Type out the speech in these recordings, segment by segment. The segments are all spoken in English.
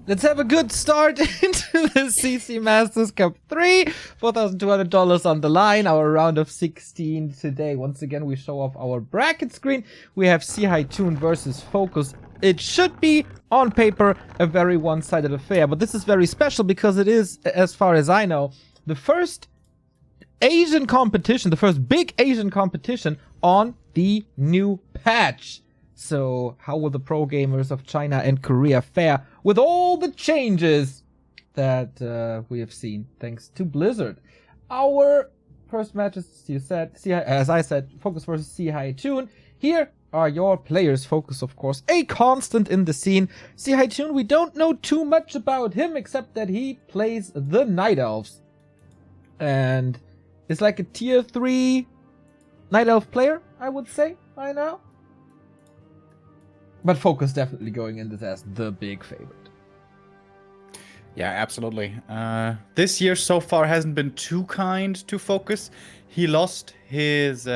Let's have a good start into the CC Masters Cup 3. $4,200 on the line, our round of 16 today. Once again, we show off our bracket screen. We have ZiHaiTun versus FoCuS. It should be, on paper, a very one-sided affair. But this is very special because it is, as far as I know, the first Asian competition, the first big Asian competition on the new patch. So how will the pro gamers of China and Korea fare with all the changes that we have seen thanks to Blizzard? Our first match, as I said, FoCuS versus ZiHaiTun. Here are your players. FoCuS, of course, a constant in the scene. ZiHaiTun, we don't know too much about him except that he plays the Night Elves. And is like a tier 3 Night Elf player, I would say, by now. But FoCuS definitely going in this as the big favorite. Yeah, absolutely. This year so far hasn't been too kind to FoCuS. He lost his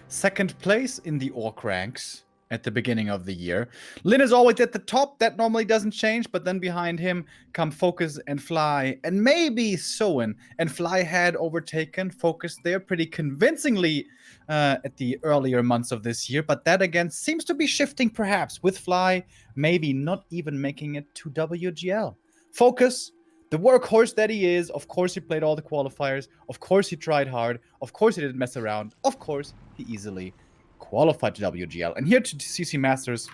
second place in the ORC ranks at the beginning of the year. Lin is always at the top. That normally doesn't change. But then behind him come FoCuS and Fly. And maybe Soen. And Fly had overtaken FoCuS there pretty convincingly at the earlier months of this year. But that again seems to be shifting perhaps with Fly maybe not even making it to WGL. FoCuS, the workhorse that he is, of course he played all the qualifiers. Of course he tried hard. Of course he didn't mess around. Of course he easily qualified to WGL. And here to CC Masters,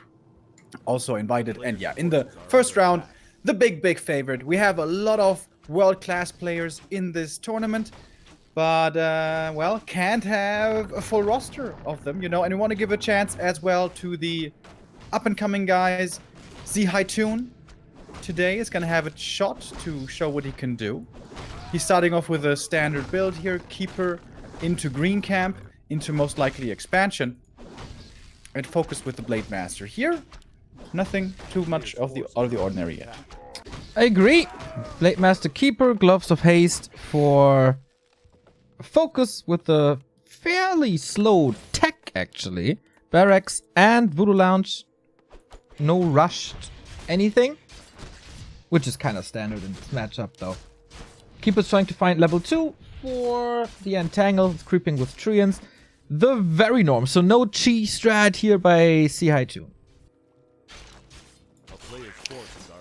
also invited. And yeah, in the first round, the big favorite. We have a lot of world-class players in this tournament. But, well, can't have a full roster of them, you know. And we want to give a chance as well to the up-and-coming guys. ZiHaiTun today is going to have a shot to show what he can do. He's starting off with a standard build here. Keeper into Green Camp, into most likely expansion. And FoCuS with the Blade Master. Here, nothing too much of the ordinary yet. I agree. Blade Master Keeper, Gloves of Haste for FoCuS with a fairly slow tech, actually. Barracks and Voodoo Lounge. No rushed anything. Which is kind of standard in this matchup, though. Keeper's trying to find level 2 for the Entangle. It's creeping with Treants. The very norm. So no chi strat here by ZiHaiTun.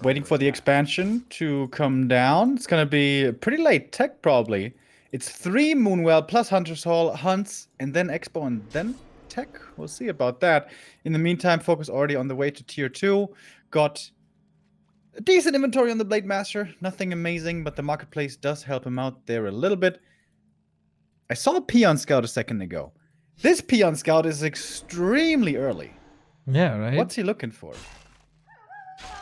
Waiting for the expansion to come down. It's going to be pretty late tech, probably. It's 3 Moonwell plus Hunter's Hall, Hunts, and then Expo, and then tech. We'll see about that. In the meantime, FoCuS already on the way to tier 2. Got a decent inventory on the Blade Master. Nothing amazing, but the marketplace does help him out there a little bit. I saw a Peon Scout a second ago. This Peon Scout is extremely early. Yeah, right? What's he looking for?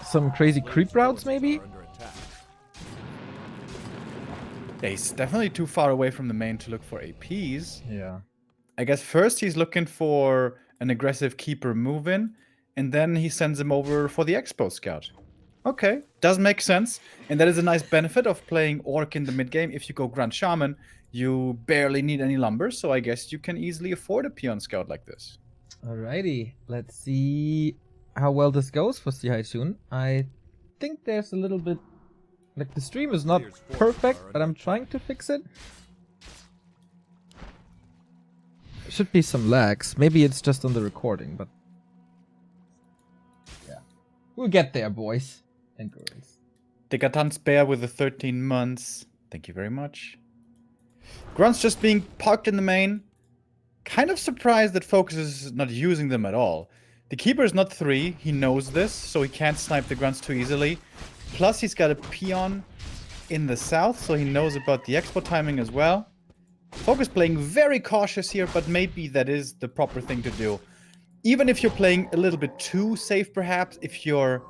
Some crazy creep routes, maybe? Yeah, he's definitely too far away from the main to look for APs. Yeah. I guess first he's looking for an aggressive Keeper move-in, and then he sends him over for the Expo Scout. Okay, does make sense. And that is a nice benefit of playing Orc in the mid-game. If you go Grand Shaman, you barely need any lumber, so I guess you can easily afford a Peon Scout like this. Alrighty, let's see how well this goes for ZiHaiTun. I think there's a little bit... Like, the stream is not perfect, but I'm trying to fix it. Should be some lags. Maybe it's just on the recording, but... Yeah. We'll get there, boys and girls. Dekatan Spare with the 13 months. Thank you very much. Grunts just being parked in the main. Kind of surprised that FoCuS is not using them at all. The Keeper is not 3. He knows this, so he can't snipe the Grunts too easily. Plus, he's got a Peon in the south, so he knows about the Expo timing as well. FoCuS playing very cautious here, but maybe that is the proper thing to do. Even if you're playing a little bit too safe, perhaps, if you're,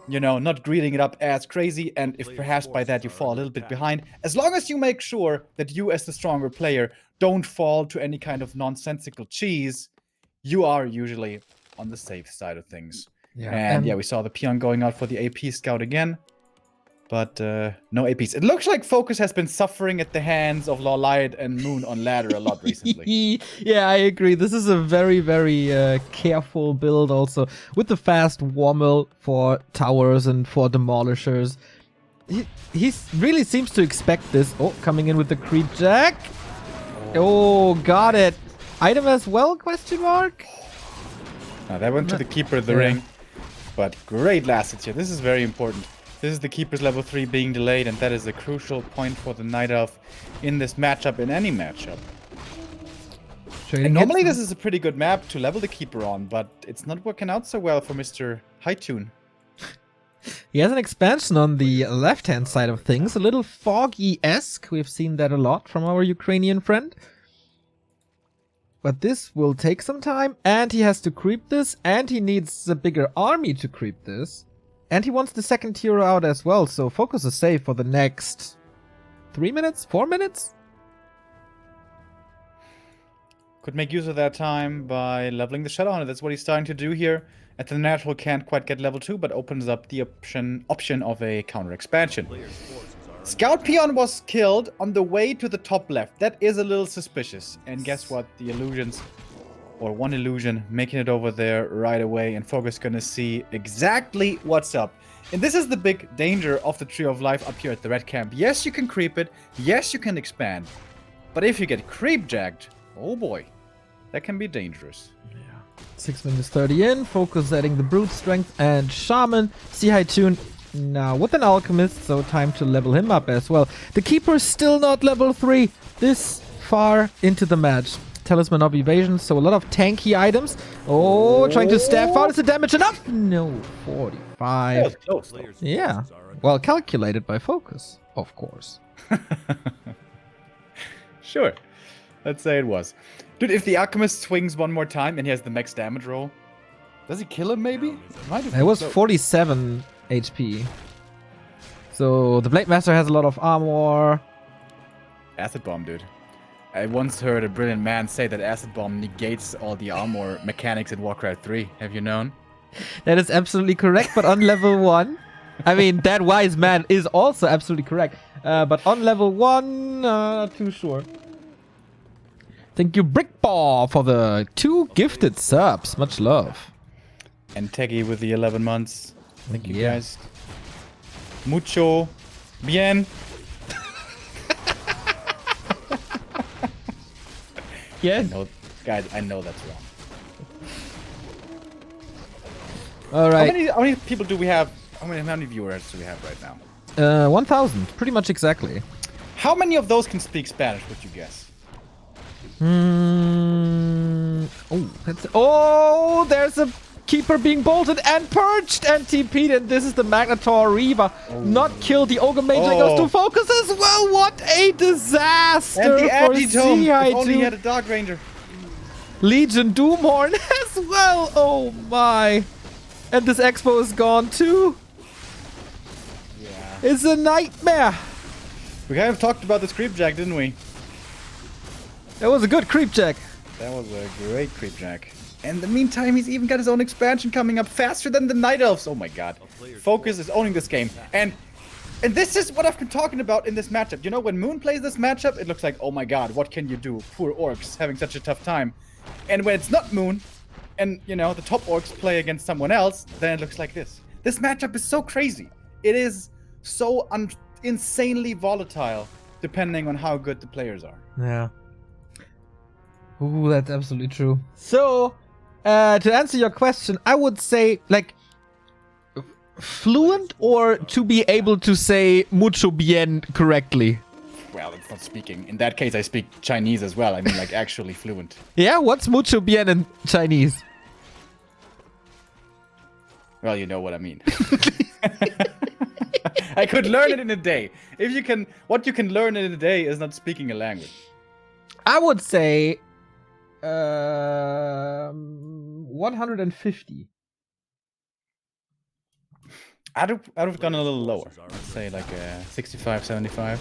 you know, not greeting it up as crazy, and if perhaps by that you fall a little bit behind, as long as you make sure that you, as the stronger player, don't fall to any kind of nonsensical cheese, you are usually on the safe side of things. Yeah, and yeah, we saw the Peon going out for the AP Scout again. but no APs. It looks like FoCuS has been suffering at the hands of Light and Moon on ladder a lot recently. Yeah, I agree. This is a very, very careful build also, with the fast Womble for towers and for demolishers. He really seems to expect this. Oh, coming in with the creep jack. Oh, got it. Item as well, question mark? Now that went to the keeper of the ring. But great last hits here. This is very important. This is the keeper's level 3 being delayed, and that is a crucial point for the Night Elf in this matchup, in any matchup. And normally this is a pretty good map to level the keeper on, but it's not working out so well for Mr. ZiHaiTun. He has an expansion on the left-hand side of things, a little foggy-esque. We've seen that a lot from our Ukrainian friend. But this will take some time, and he has to creep this, and he needs a bigger army to creep this. And he wants the second hero out as well, so FoCuS is safe for the next 3 minutes, 4 minutes? Could make use of that time by leveling the Shadow Hunter. That's what he's starting to do here. At the natural can't quite get level 2, but opens up the option of a counter expansion. Scout Peon was killed on the way to the top left. That is a little suspicious. And guess what? The illusions, or one illusion, making it over there right away. And FoCuS gonna see exactly what's up. And this is the big danger of the Tree of Life up here at the red camp. Yes, you can creep it. Yes, you can expand. But if you get creep jacked, oh boy, that can be dangerous. 6 minutes 30 in, FoCuS adding the Brute Strength and Shaman. ZiHaiTun now with an Alchemist, so time to level him up as well. The Keeper is still not level 3 this far into the match. Talisman of Evasion, so a lot of tanky items. Oh, trying to staff out. Is the damage enough? No, 45. Close, yeah, well calculated by FoCuS, of course. Sure. Let's say it was. Dude, if the Alchemist swings one more time and he has the max damage roll, does he kill him maybe? It was 47 HP. So the Blade Master has a lot of armor. Acid Bomb, dude. I once heard a brilliant man say that Acid Bomb negates all the armor mechanics in Warcraft 3. Have you known? That is absolutely correct, but on level 1... I mean, that wise man is also absolutely correct. But on level 1, not too sure. Thank you, Brickball, for the 2 gifted subs. Much love. And Teggy with the 11 months. Thank you, guys. Mucho bien. Yeah. Guys, I know that's wrong. All right. How many people do we have? How many viewers do we have right now? 1,000. Pretty much exactly. How many of those can speak Spanish, would you guess? Oh, there's a Keeper being bolted and purged and TP'd, and this is the Magnetor Reaver. Not killed. The Ogre Major goes to FoCuS as well. What a disaster! And the for Anti-Tome. ZiHaiTun. If only he had a Dark Ranger. Legion Doomhorn as well. Oh my! And this Expo is gone too. Yeah. It's a nightmare. We kind of talked about this creep jack, didn't we? That was a good creep jack. That was a great creep jack. And in the meantime, he's even got his own expansion coming up faster than the Night Elves. Oh my god. FoCuS is owning this game. And this is what I've been talking about in this matchup. You know, when Moon plays this matchup, it looks like, oh my god, what can you do? Poor orcs having such a tough time. And when it's not Moon, and, you know, the top orcs play against someone else, then it looks like this. This matchup is so crazy. It is so insanely volatile, depending on how good the players are. Yeah. Ooh, that's absolutely true. So, to answer your question, I would say, like, fluent or to be able to say mucho bien correctly? Well, it's not speaking. In that case, I speak Chinese as well. I mean, like, actually fluent. Yeah? What's mucho bien in Chinese? Well, you know what I mean. I could learn it in a day. What you can learn in a day is not speaking a language. I would say 150. I'd have gone a little lower. Let's say like 65, 75.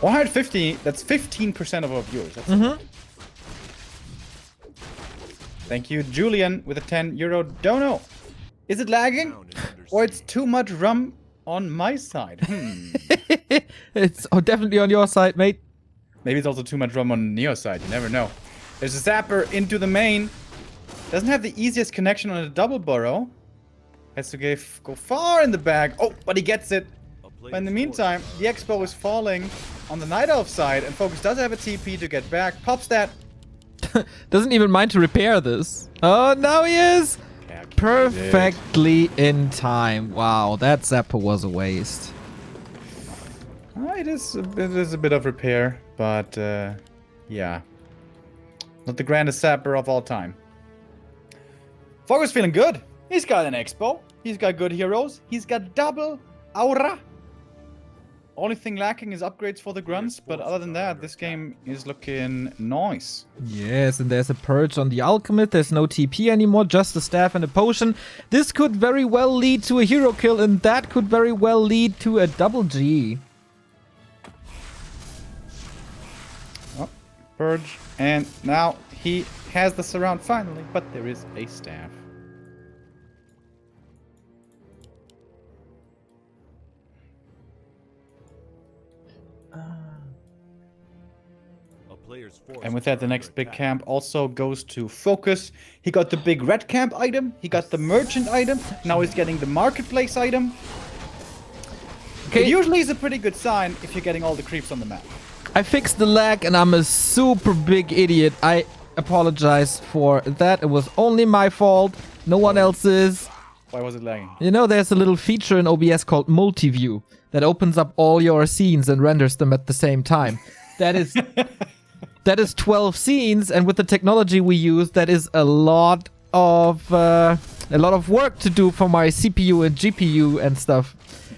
150, that's 15% of our viewers. That's Thank you, Julian, with a €10 dono. Is it lagging? Or it's too much rum on my side? It's definitely on your side, mate. Maybe it's also too much rum on Neo's side. You never know. There's a zapper into the main. Doesn't have the easiest connection on a double burrow. Has to go far in the bag. Oh, but he gets it. But in the meantime, the Expo is falling on the Night Elf side, and FoCuS does have a TP to get back. Pops that. Doesn't even mind to repair this. Oh, now he is. Perfectly in time. Wow, that zapper was a waste. It is a bit of repair, but yeah. Not the grandest zapper of all time. FoCuS feeling good. He's got an Expo. He's got good heroes. He's got double aura. Only thing lacking is upgrades for the grunts, but other than that, this game is looking nice. Yes, and there's a purge on the alchemist. There's no TP anymore, just a staff and a potion. This could very well lead to a hero kill, and that could very well lead to a double G. Oh, purge, and now he has the surround finally, but there is a staff. And with that, the next big camp also goes to FoCuS. He got the big red camp item. He got the merchant item. Now he's getting the marketplace item. Okay. It usually is a pretty good sign if you're getting all the creeps on the map. I fixed the lag and I'm a super big idiot. I apologize for that. It was only my fault. No one else's. Why was it lagging? You know, there's a little feature in OBS called multi-view that opens up all your scenes and renders them at the same time. That is... That is 12 scenes, and with the technology we use, that is a lot of work to do for my CPU and GPU and stuff.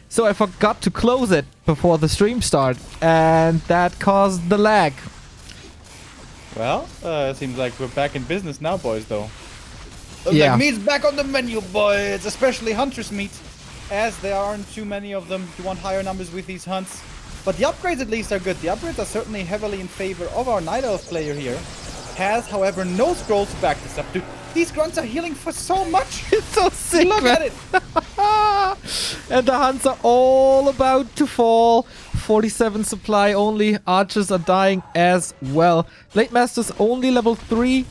So I forgot to close it before the stream started, and that caused the lag. Well, seems like we're back in business now, boys, though. Yeah. Like meat's back on the menu, boys, especially hunter's meat, as there aren't too many of them. You want higher numbers with these hunts. But the upgrades at least are good. The upgrades are certainly heavily in favor of our Night Elf player here. Has, however, no scrolls to back this up. Dude, these grunts are healing for so much. It's so sick, Look man. at it. And the hunts are all about to fall. 47 supply only. Archers are dying as well. Blade Master's only level 3,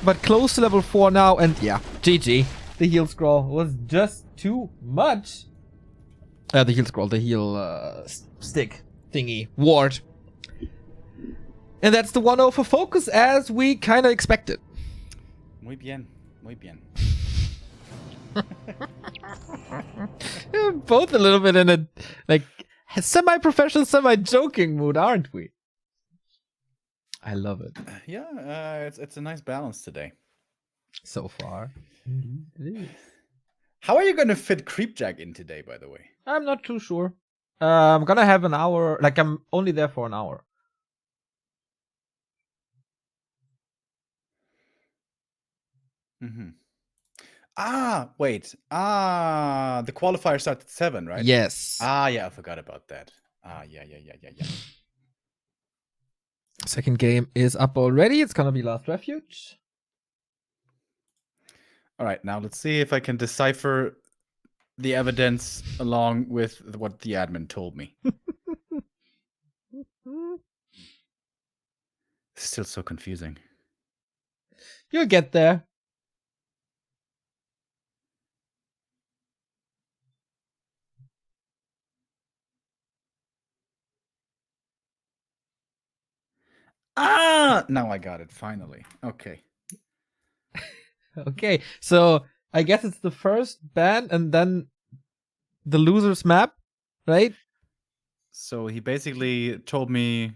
but close to level 4 now. And yeah, GG. The heal scroll was just too much. The heal scroll, the heal stick thingy, ward. And that's the 1-0 for FoCuS, as we kind of expected. Muy bien, muy bien. Both a little bit in a like semi-professional, semi-joking mood, aren't we? I love it. Yeah, it's a nice balance today. So far. How are you going to fit Creepjack in today, by the way? I'm not too sure. I'm gonna have an hour, like I'm only there for an hour. Mm-hmm. Wait. The qualifier starts at 7, right? Yes. Yeah, I forgot about that. Yeah. Second game is up already. It's gonna be Last Refuge. All right, now let's see if I can decipher the evidence along with what the admin told me. Still so confusing. You'll get there. Now I got it, finally. Okay. Okay, so I guess it's the first ban and then the loser's map, right? So he basically told me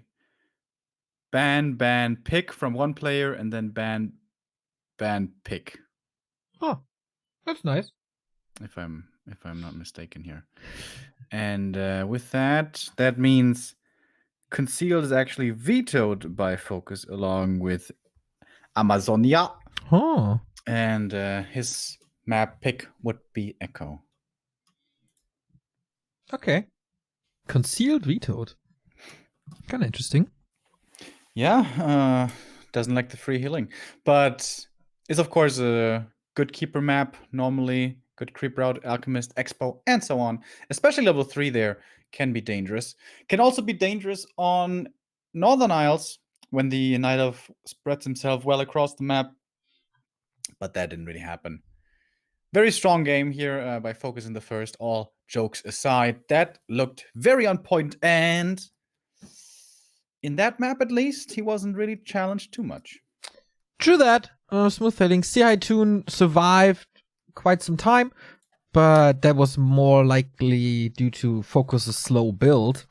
ban, pick from one player and then ban, pick. Oh, that's nice. If I'm not mistaken here. And with that means Concealed is actually vetoed by FoCuS along with Amazonia. Oh. And his map pick would be Echo. Okay. Concealed vetoed. Kind of interesting. Yeah, doesn't like the free healing. But is of course a good keeper map normally Good creep route, Alchemist, Expo, and so on. Especially level 3 there can be dangerous. Can also be dangerous on Northern Isles when the Night Elf spreads himself well across the map. But that didn't really happen. Very strong game here by FoCuS in the first, all jokes aside. That looked very on point, and in that map at least, he wasn't really challenged too much. True that. Smooth sailing. ZiHaiTun survived quite some time, but that was more likely due to FoCuS's slow build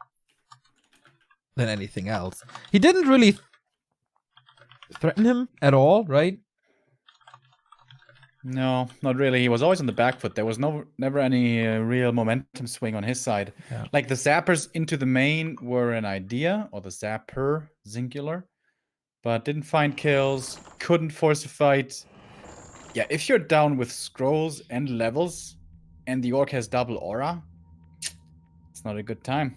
than anything else. He didn't really threaten him at all, right? No, not really. He was always on the back foot. There was never any real momentum swing on his side. Yeah. Like the zappers into the main were an idea, or the zapper, singular, but didn't find kills, couldn't force a fight. Yeah, if you're down with scrolls and levels, and the orc has double aura, it's not a good time.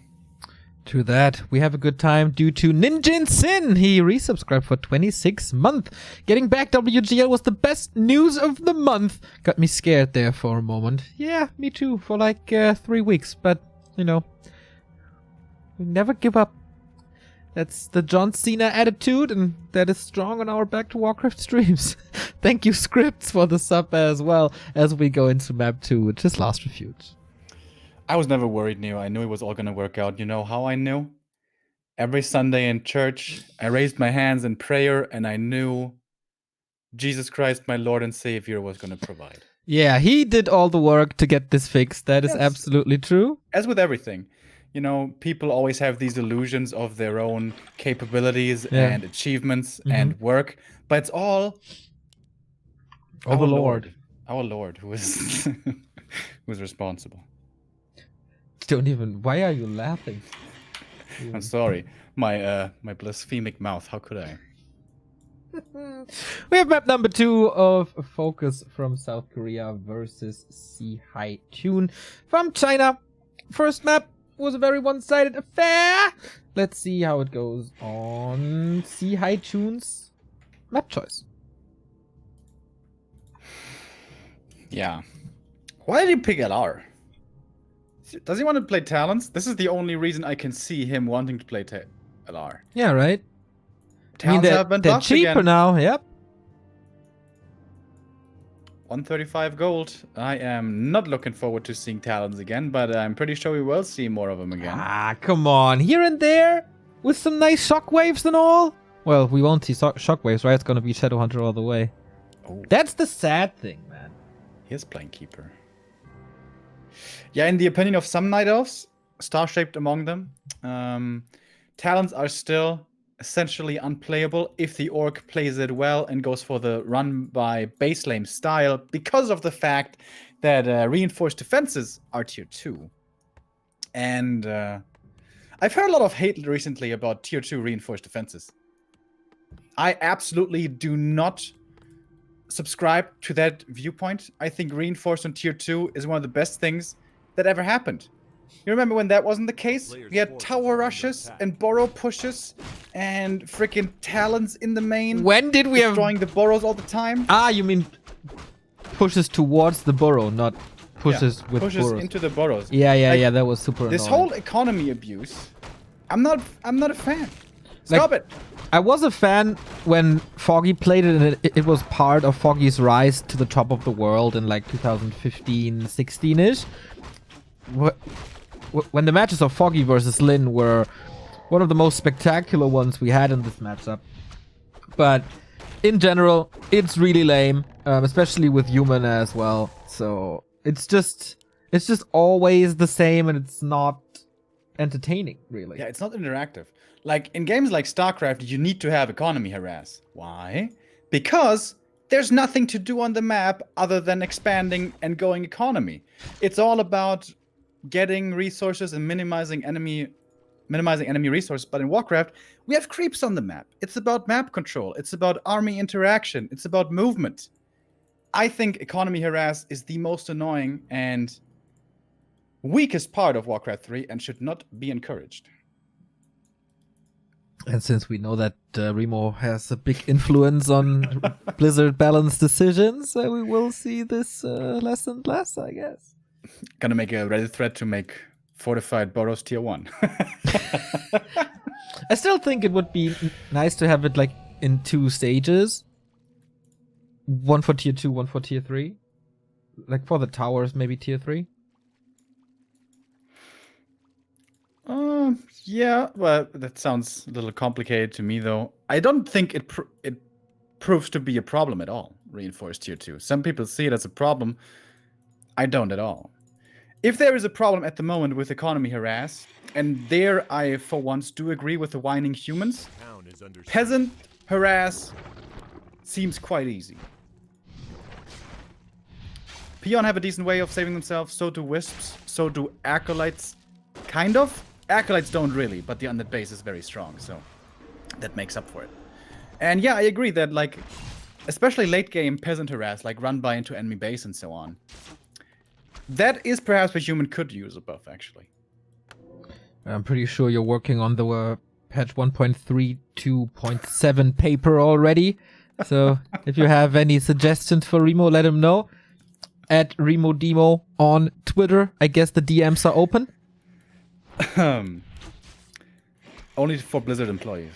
True that. We have a good time due to Ninjin Sin. He resubscribed for 26 months. Getting back WGL was the best news of the month. Got me scared there for a moment. Yeah, me too, for like 3 weeks. But, you know, we never give up. That's the John Cena attitude, and that is strong on our Back to Warcraft streams. Thank you, Scripts, for the sub as well as we go into map 2, which is Last Refuge. I was never worried, Neo. I knew it was all gonna work out. You know how I knew? Every Sunday in church, I raised my hands in prayer, and I knew Jesus Christ, my Lord and Savior, was gonna provide. Yeah, he did all the work to get this fixed. That is absolutely true. As with everything, you know, people always have these illusions of their own capabilities and achievements and work, but it's all our Lord. Our Lord, who is who's responsible. Don't even. Why are you laughing? I'm sorry, my blasphemic mouth. How could I? We have map number 2 of FoCuS from South Korea versus ZiHaiTun from China. First map was a very one-sided affair. Let's see how it goes on ZiHaiTun's map choice. Yeah. Why did he pick LR? Does he want to play Talons? This is the only reason I can see him wanting to play LR. Yeah, right? Talons have been they're buffed cheaper again. now, yep. 135 gold. I am not looking forward to seeing Talons again, but I'm pretty sure we will see more of them again. Ah, come on. Here and there, with some nice shockwaves and all. Well, we won't see shockwaves, right? It's gonna be Shadowhunter all the way. Oh. That's the sad thing, man. Here's Planekeeper. Yeah, in the opinion of some Night Elves, star-shaped among them, Talons are still essentially unplayable if the Orc plays it well and goes for the run by base lane style because of the fact that reinforced defenses are tier 2. And I've heard a lot of hate recently about tier 2 reinforced defenses. I absolutely do not subscribe to that viewpoint. I think reinforced on tier 2 is one of the best things that ever happened. You remember when that wasn't the case? We had tower rushes and burrow pushes and freaking Talons in the main. When did we have destroying the burrows all the time? Ah, you mean pushes towards the burrow, not pushes with pushes burrows. into the burrows. Yeah, that was super This annoying. whole economy abuse, I'm not a fan. Stop it. I was a fan when Foggy played it, and it was part of Foggy's rise to the top of the world in like 2015, 16-ish. When the matches of Foggy versus Lin were one of the most spectacular ones we had in this matchup. But in general, it's really lame, especially with Human as well. So it's just always the same, and it's not entertaining, really. Yeah, it's not interactive. Like, in games like StarCraft, you need to have economy harass. Why? Because there's nothing to do on the map other than expanding and going economy. It's all about getting resources and minimizing enemy resources. But in Warcraft, we have creeps on the map. It's about map control. It's about army interaction. It's about movement. I think economy harass is the most annoying and weakest part of Warcraft 3 and should not be encouraged. And since we know that Remo has a big influence on Blizzard balance decisions, we will see this less and less, I guess. Gonna make a Reddit thread to make fortified Boros tier 1. I still think it would be nice to have it like in 2 stages. One for tier 2, one for tier 3. Like for the towers, maybe tier 3. Yeah, well, that sounds a little complicated to me, though. I don't think it proves to be a problem at all, reinforced tier 2. Some people see it as a problem. I don't at all. If there is a problem at the moment with economy harass, and there I, for once, do agree with the whining humans, peasant harass seems quite easy. Peon have a decent way of saving themselves, so do Wisps, so do Acolytes, kind of. Acolytes don't really, but the undead base is very strong, so that makes up for it. And yeah, I agree that, like, especially late game peasant harass, like run by into enemy base and so on, that is perhaps what human could use a buff, actually. I'm pretty sure you're working on the patch 1.32.7 paper already. So if you have any suggestions for Remo, let him know. At Remo Demo on Twitter. I guess the DMs are open. Only for Blizzard employees.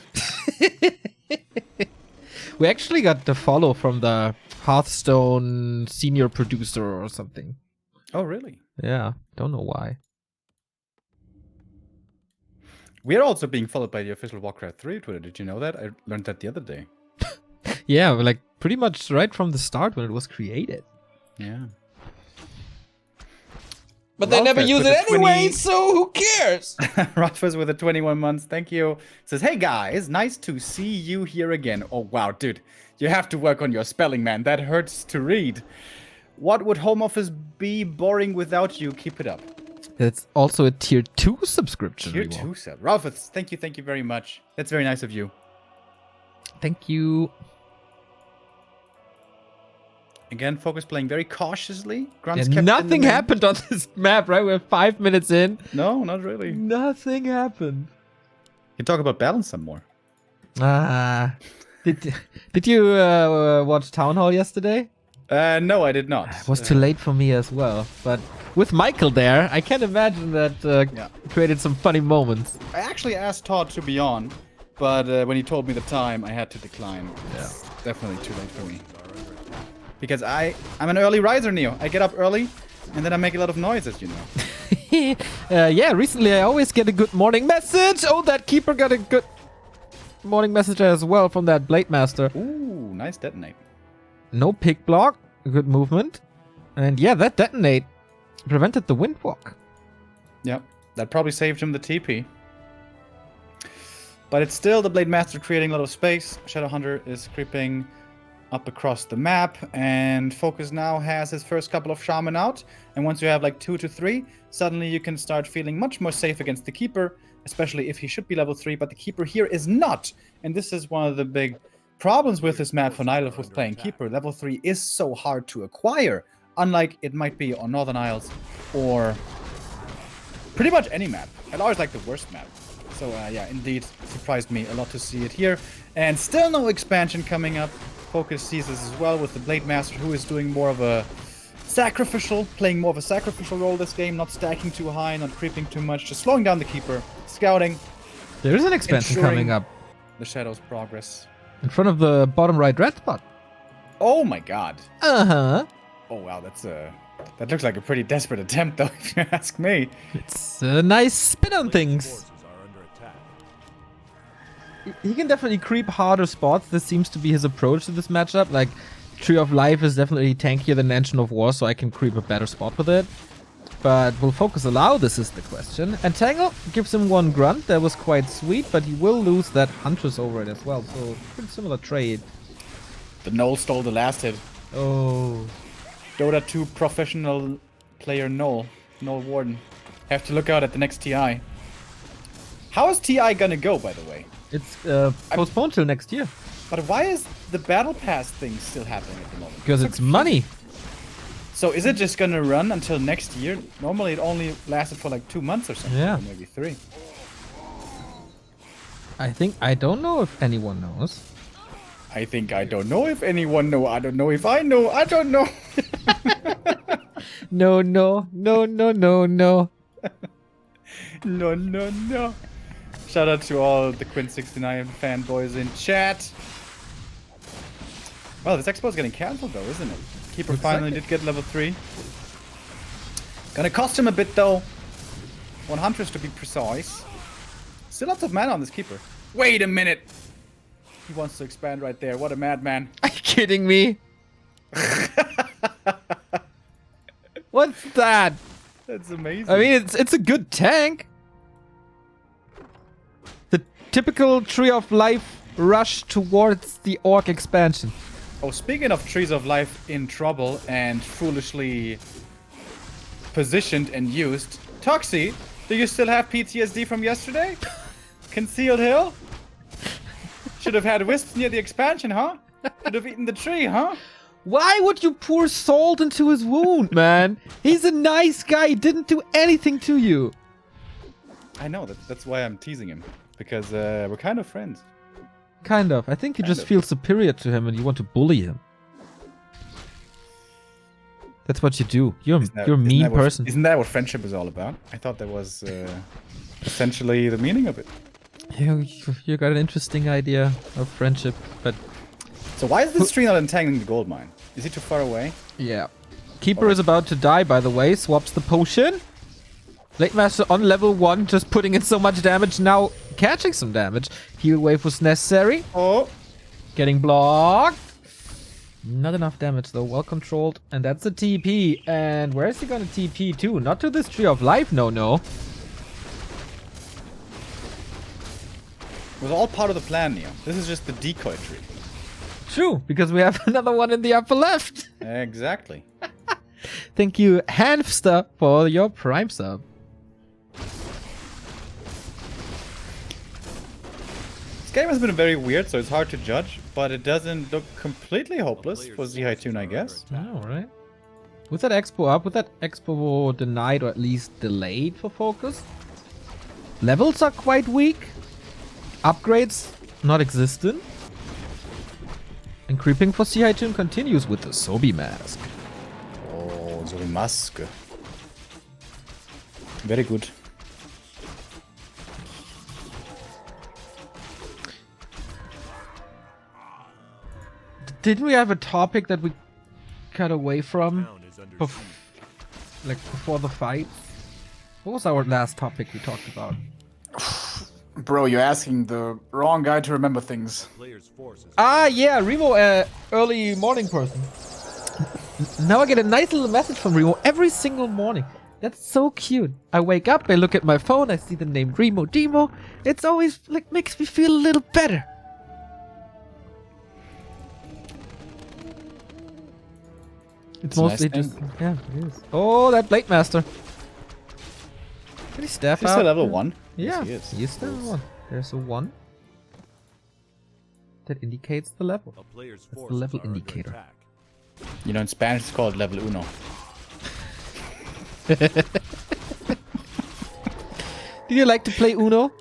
We actually got the follow from the Hearthstone senior producer or something. Oh, really? Yeah, don't know why. We are also being followed by the official Warcraft 3 Twitter. Did you know that? I learned that the other day. Yeah, like pretty much right from the start when it was created. Yeah. But they never use it anyway, so who cares? Ralphus with the 21 months, thank you. Says, hey guys, nice to see you here again. Oh wow, dude, you have to work on your spelling, man. That hurts to read. What would home office be boring without you? Keep it up. It's also a tier 2 subscription. Tier 2 sub. Ralphus, thank you very much. That's very nice of you. Thank you. Again, FoCuS playing very cautiously. Grunts kept nothing happened on this map, right? We're 5 minutes in. No, not really. Nothing happened. You talk about balance some more. Did you watch Town Hall yesterday? No, I did not. It was too late for me as well. But with Michael there, I can imagine that created some funny moments. I actually asked Todd to be on, but when he told me the time, I had to decline. Yeah. It's definitely too late for me. Because I'm an early riser, Neo. I get up early, and then I make a lot of noise, as you know. Yeah, recently I always get a good morning message. Oh, that keeper got a good morning message as well from that Blade Master. Ooh, nice detonate. No pick block, good movement. And yeah, that detonate prevented the windwalk. Yep, that probably saved him the TP. But it's still the Blade Master creating a lot of space. Shadowhunter is creeping up across the map, and FoCuS now has his first couple of Shaman out, and once you have like 2 to 3, suddenly you can start feeling much more safe against the Keeper, especially if he should be level 3, but the Keeper here is not, and this is one of the big problems with this map for Nihilith with playing Keeper. Level 3 is so hard to acquire, unlike it might be on Northern Isles, or pretty much any map. LR is like the worst map. So yeah, indeed, surprised me a lot to see it here, and still no expansion coming up. FoCuS sees this as well with the Blade Master, who is doing more of a playing more of a sacrificial role this game, not stacking too high, not creeping too much, just slowing down the Keeper, scouting. There is an expansion coming up. The Shadow's progress. In front of the bottom right red spot. Oh my god. Uh-huh. Oh wow, that looks like a pretty desperate attempt though, if you ask me. It's a nice spin on things. He can definitely creep harder spots. This seems to be his approach to this matchup. Like, Tree of Life is definitely tankier than Engine of War, so I can creep a better spot with it. But will FoCuS allow this is the question. And Tangle gives him 1 grunt. That was quite sweet, but he will lose that Huntress over it as well. So, pretty similar trade. The Null stole the last hit. Oh. Dota 2 professional player Null Warden. Have to look out at the next TI. How is TI gonna go, by the way? It's postponed till next year. But why is the Battle Pass thing still happening at the moment? Because it's money. So is it just gonna run until next year? Normally it only lasted for like 2 months or something, or maybe 3. I don't know if anyone knows. I think I don't know if anyone know. I don't know if I know. I don't know. No. No. Shout out to all the Quint69 fanboys in chat. Well, this expo is getting cancelled though, isn't it? Keeper Looks finally like did get level 3. Gonna cost him a bit though. 100 to be precise. Still lots of mana on this keeper. Wait a minute! He wants to expand right there. What a madman. Are you kidding me? What's that? That's amazing. I mean, it's a good tank. The typical Tree of Life rush towards the Orc expansion. Oh, speaking of Trees of Life in trouble and foolishly positioned and used, Toxie, do you still have PTSD from yesterday? Concealed Hill? Should have had wisps near the expansion, huh? Should have eaten the tree, huh? Why would you pour salt into his wound, man? He's a nice guy. He didn't do anything to you. I know, that's why I'm teasing him. Because we're kind of friends. Kind of. I think you just feel superior to him and you want to bully him. That's what you do. You're a mean person. Isn't that what friendship is all about? I thought that was essentially the meaning of it. You got an interesting idea of friendship, but... So why is this tree not entangling the gold mine? Is he too far away? Yeah. Keeper is about to die, by the way. Swaps the potion. Blade Master on level 1, just putting in so much damage. Now catching some damage. Heal wave was necessary. Oh. Getting blocked. Not enough damage though. Well controlled. And that's a TP. And where is he gonna TP to? Not to this Tree of Life. No. It was all part of the plan, Neo. This is just the decoy tree. True, because we have another one in the upper left. Exactly. Thank you, Hanfster, for your Prime sub. This game has been very weird, so it's hard to judge, but it doesn't look completely hopeless for ZiHaiTun, I guess. Oh, right. Was that expo up? Was that expo denied or at least delayed for FoCuS? Levels are quite weak. Upgrades not existent. And creeping for ZiHaiTun continues with the Sobi mask. Oh, Sobi mask. Very good. Didn't we have a topic that we cut away from? Before the fight? What was our last topic we talked about? Bro, you're asking the wrong guy to remember things. Ah, yeah, Remo, early morning person. Now I get a nice little message from Remo every single morning. That's so cute. I wake up, I look at my phone, I see the name Remo Demo. It's always like makes me feel a little better. It's mostly nice just yeah, it is. Oh, that Blade Master. Can he staff He's out? still level 1. Yeah, Yes, he is still 1. There's a 1 that indicates the level. That's the level indicator. You know, in Spanish it's called level uno. Do you like to play Uno?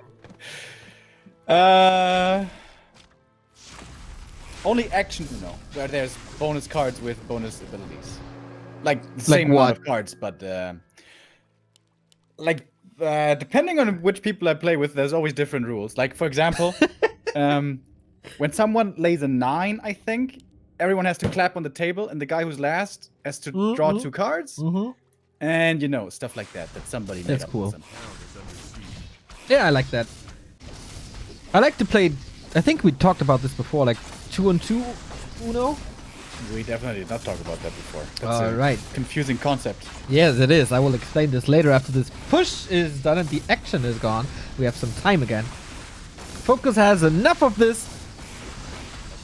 Only action Uno, where there's bonus cards with bonus abilities. Like the same amount of cards, but depending on which people I play with, there's always different rules. Like, for example, when someone lays a 9, I think, everyone has to clap on the table, and the guy who's last has to draw 2 cards. And, you know, stuff like that, that somebody made That's up. cool. Yeah, I like that. I like to play, I think we talked about this before, like 2-on-2 Uno? We definitely did not talk about that before. That's right. Confusing concept. Yes, it is. I will explain this later after this push is done and the action is gone. We have some time again. FoCuS has enough of this.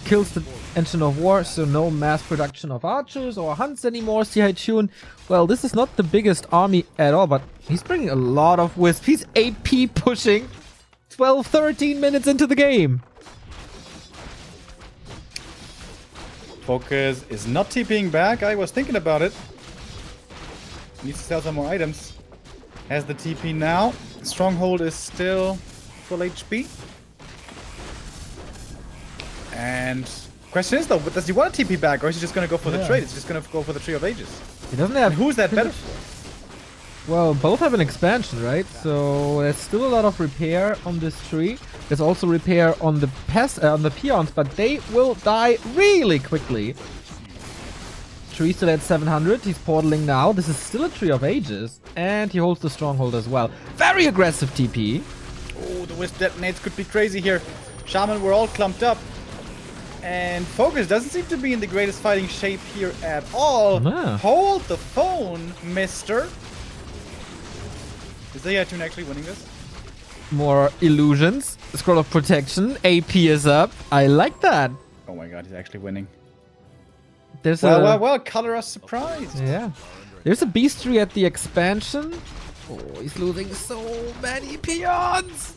Kills the engine of war, so no mass production of archers or hunts anymore. ZiHaiTun, well, this is not the biggest army at all, but he's bringing a lot of wisp. He's AP pushing 12-13 minutes into the game. FoCuS is not TPing back. I was thinking about it. Needs to sell some more items. Has the TP now. Stronghold is still full HP. And question is though, does he want a TP back, or is he just gonna go for the trade? Is he just gonna go for the Tree of Ages? He doesn't have. And who's that better for? Well, both have an expansion, right? So there's still a lot of repair on this tree. There's also repair on the peons, but they will die really quickly. Tree still at 700. He's portaling now. This is still a Tree of Ages, and he holds the stronghold as well. Very aggressive TP. Oh, the Wisp detonates could be crazy here. Shaman, we're all clumped up. And FoCuS doesn't seem to be in the greatest fighting shape here at all. Ah. Hold the phone, mister. Is ZiHaiTun actually winning this? More illusions. Scroll of protection. AP is up. I like that. Oh my god, he's actually winning. There's Well, color us surprised. Yeah. There's a beastry at the expansion. Oh, he's losing so many peons.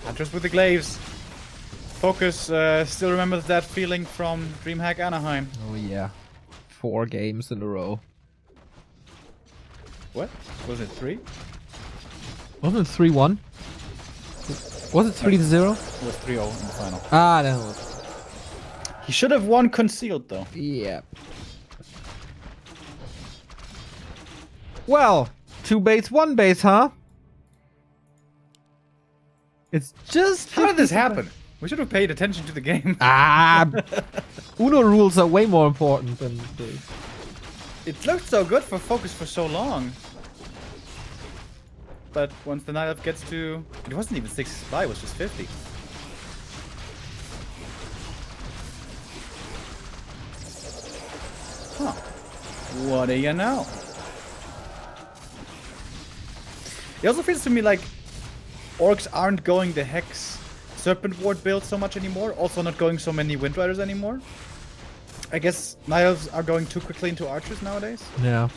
Huntress with the glaives. FoCuS still remembers that feeling from DreamHack Anaheim. Oh yeah. 4 games in a row. What? Was it 3? Wasn't it 3-1? Was it 3-0? It was 3-0 in the final. Ah, no. He should have won concealed though. Yeah. Well, 2 base, 1 base, huh? It's just... How did this happen? We should have paid attention to the game. Ah! Uno rules are way more important than this. It looked so good for FoCuS for so long. But once the Night Elf gets to... It wasn't even 60 supply, it was just 50. Huh. What do you know? It also feels to me like orcs aren't going the Hex Serpent Ward build so much anymore. Also not going so many Wind Riders anymore. I guess Night Elves are going too quickly into Archers nowadays. Yeah.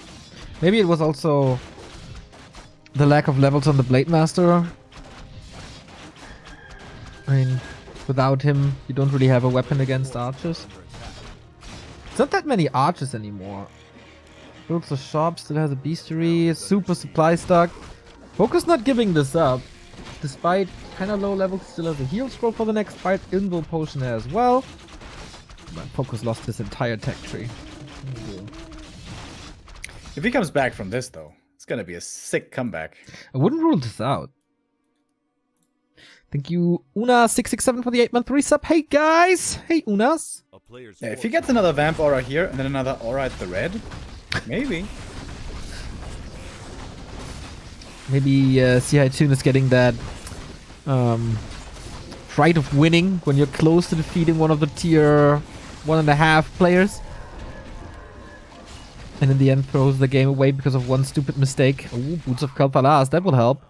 Maybe it was also the lack of levels on the Blade Master. I mean, without him, you don't really have a weapon against archers. It's not that many archers anymore. Builds a shop, still has a beastery, super supply stock. FoCuS not giving this up. Despite kind of low levels, still has a heal scroll for the next fight, invul potion there as well. But FoCuS lost his entire tech tree. If he comes back from this though, it's gonna be a sick comeback. I wouldn't rule this out. Thank you, Una667 for the 8-month resub. Hey guys! Hey Unas! Yeah, if he gets another Vamp Aura here and then another Aura at the red, maybe. Maybe ZiHaiTun is getting that fright of winning when you're close to defeating one of the tier 1.5 players. And in the end throws the game away because of one stupid mistake. Ooh, Boots of Kalthalas, that will help.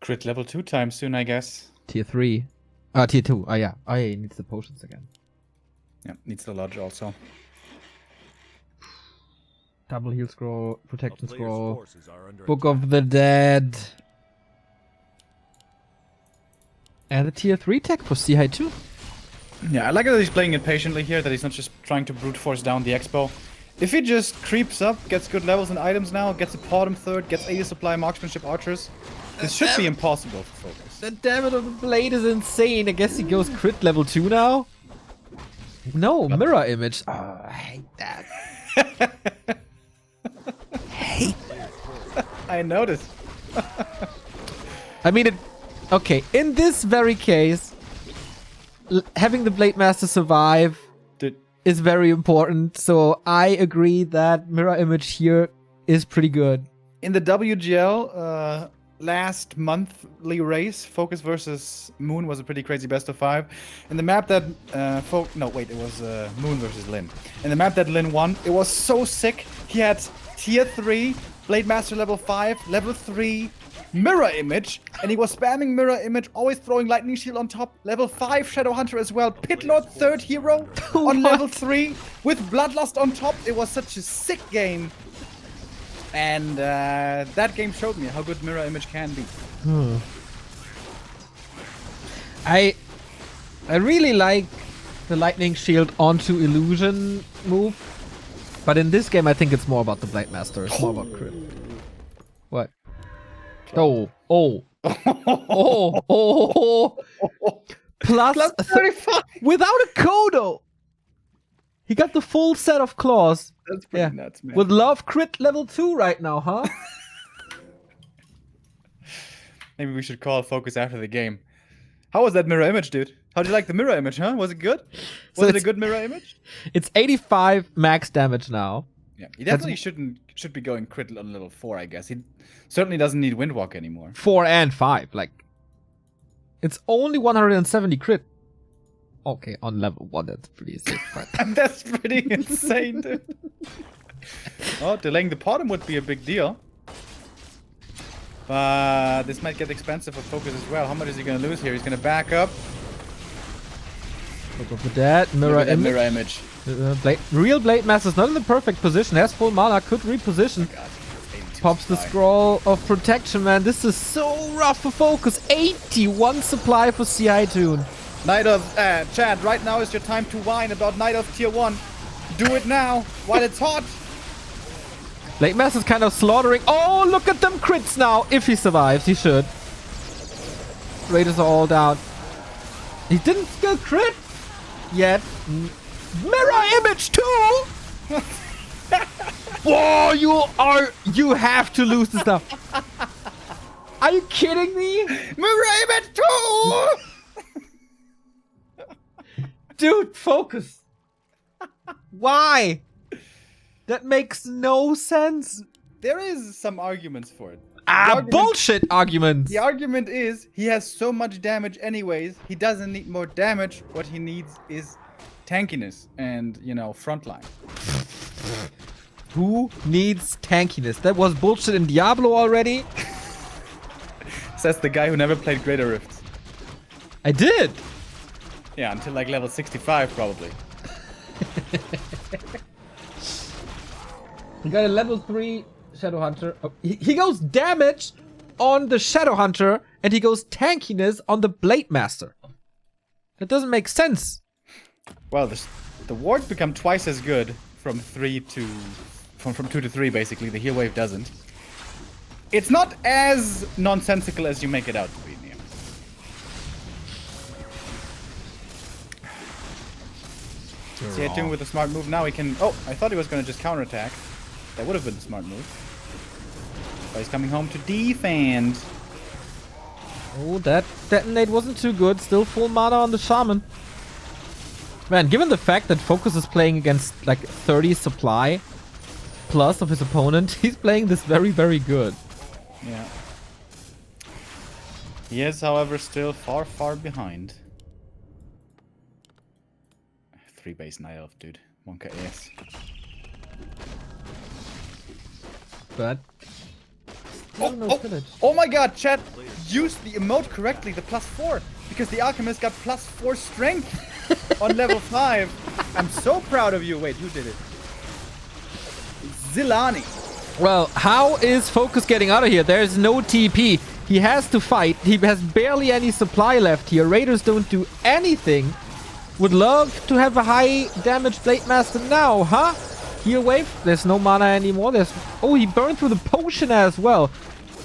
Crit level 2 time soon, I guess. Tier 3. Tier 2. Oh yeah. Oh yeah, he needs the potions again. Yeah, needs the lodge also. Double heal scroll, protection scroll, Book of the Dead. And the tier 3 tech for ZiHaiTun. Yeah, I like that he's playing it patiently here, that he's not just trying to brute force down the expo. If he just creeps up, gets good levels and items now, gets a Potom third, gets 80 supply marksmanship archers, this should be impossible for FoCuS. The damage of the blade is insane. I guess he goes crit level 2 now. No, mirror image. Oh, I hate that. Hate that. I noticed. I mean, okay, in this very case, having the Blade Master survive is very important. So I agree that mirror image here is pretty good. In the WGL last monthly race, FoCuS versus Moon was a pretty crazy best of 5. In the map that it was Moon versus Lin. In the map that Lin won, it was so sick. He had tier 3, Blade Master level 5, level 3, mirror image, and he was spamming mirror image, always throwing lightning shield on top. Level 5 Shadow Hunter as well. Pit Lord third hero on level 3 with Bloodlust on top. It was such a sick game. And that game showed me how good mirror image can be. I really like the lightning shield onto illusion move, but in this game I think it's more about the Blade Master. It's more about crit. What? Oh, oh, oh, oh, plus 35. without a Kodo. He got the full set of claws. That's pretty nuts, man. With love crit level 2 right now, huh? Maybe we should call FoCuS after the game. How was that mirror image, dude? How did you like the mirror image, huh? Was it good? Was it a good mirror image? It's 85 max damage now. Yeah, he definitely should be going crit on level 4, I guess. He certainly doesn't need Windwalk anymore. 4 and 5, like it's only 170 crit. Okay, on level 1, that's pretty sick. But that's pretty insane, dude. Oh, delaying the bottom would be a big deal. But this might get expensive for FoCuS as well. How much is he going to lose here? He's going to back up. Look at that mirror image. Real Blade Master is not in the perfect position. Has full mana, could reposition. God, Pops the scroll of protection, man. This is so rough for FoCuS. 81 supply for ZiHaiTun. Knight of Chad, right now is your time to whine about Knight of Tier 1. Do it now, while it's hot. Blade Master is kind of slaughtering. Oh, look at them crits now. If he survives, he should. Raiders are all down. He didn't skill crit yet. Mirror image too. Whoa, you have to lose this now. Are you kidding me? Mirror image too. Dude, FoCuS. Why? That makes no sense. There is some arguments for it. Bullshit arguments. The argument is he has so much damage anyways. He doesn't need more damage. What he needs is tankiness and, you know, frontline. Who needs tankiness? That was bullshit in Diablo already. Says the guy who never played Greater Rifts. I did. Yeah, until like level 65 probably. He got a level 3 Shadowhunter. Oh, he goes damage on the Shadowhunter and he goes tankiness on the Blade Master. That doesn't make sense. Well, the wards become twice as good from 2 to 3 basically. The heal wave doesn't. It's not as nonsensical as you make it out to be, Neo. ZiHaiTun with a smart move now he can... Oh, I thought he was going to just counterattack. That would have been a smart move. But he's coming home to defend. Oh, that detonate wasn't too good. Still full mana on the Shaman. Man, given the fact that FoCuS is playing against like 30 supply plus of his opponent, he's playing this very, very good. Yeah. He is, however, still far, far behind. 3 base Night Elf, dude. 1k AS. But... Oh my god, chat! Use the emote correctly, the +4, because the Alchemist got +4 strength on level 5. I'm so proud of you. Wait, who did it? Zilani. Well, how is FoCuS getting out of here? There's no TP. He has to fight. He has barely any supply left here. Raiders don't do anything. Would love to have a high damage Blade Master now, huh? Heal wave. There's no mana anymore. Oh, he burned through the potion as well.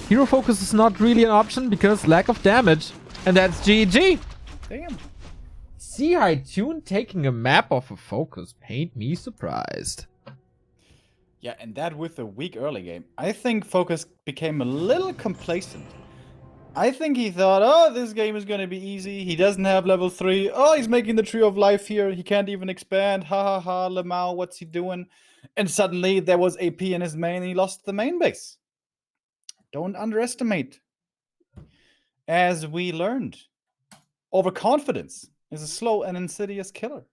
Hero FoCuS is not really an option because lack of damage. And that's GG. Damn. ZiHaiTun taking a map off of FoCuS made me surprised. Yeah, and that with a weak early game. I think FoCuS became a little complacent. I think he thought, oh, this game is going to be easy. He doesn't have level 3. Oh, he's making the Tree of Life here. He can't even expand. Ha ha ha, Lemao, what's he doing? And suddenly there was AP in his main and he lost the main base. Don't underestimate. As we learned, overconfidence is a slow and insidious killer.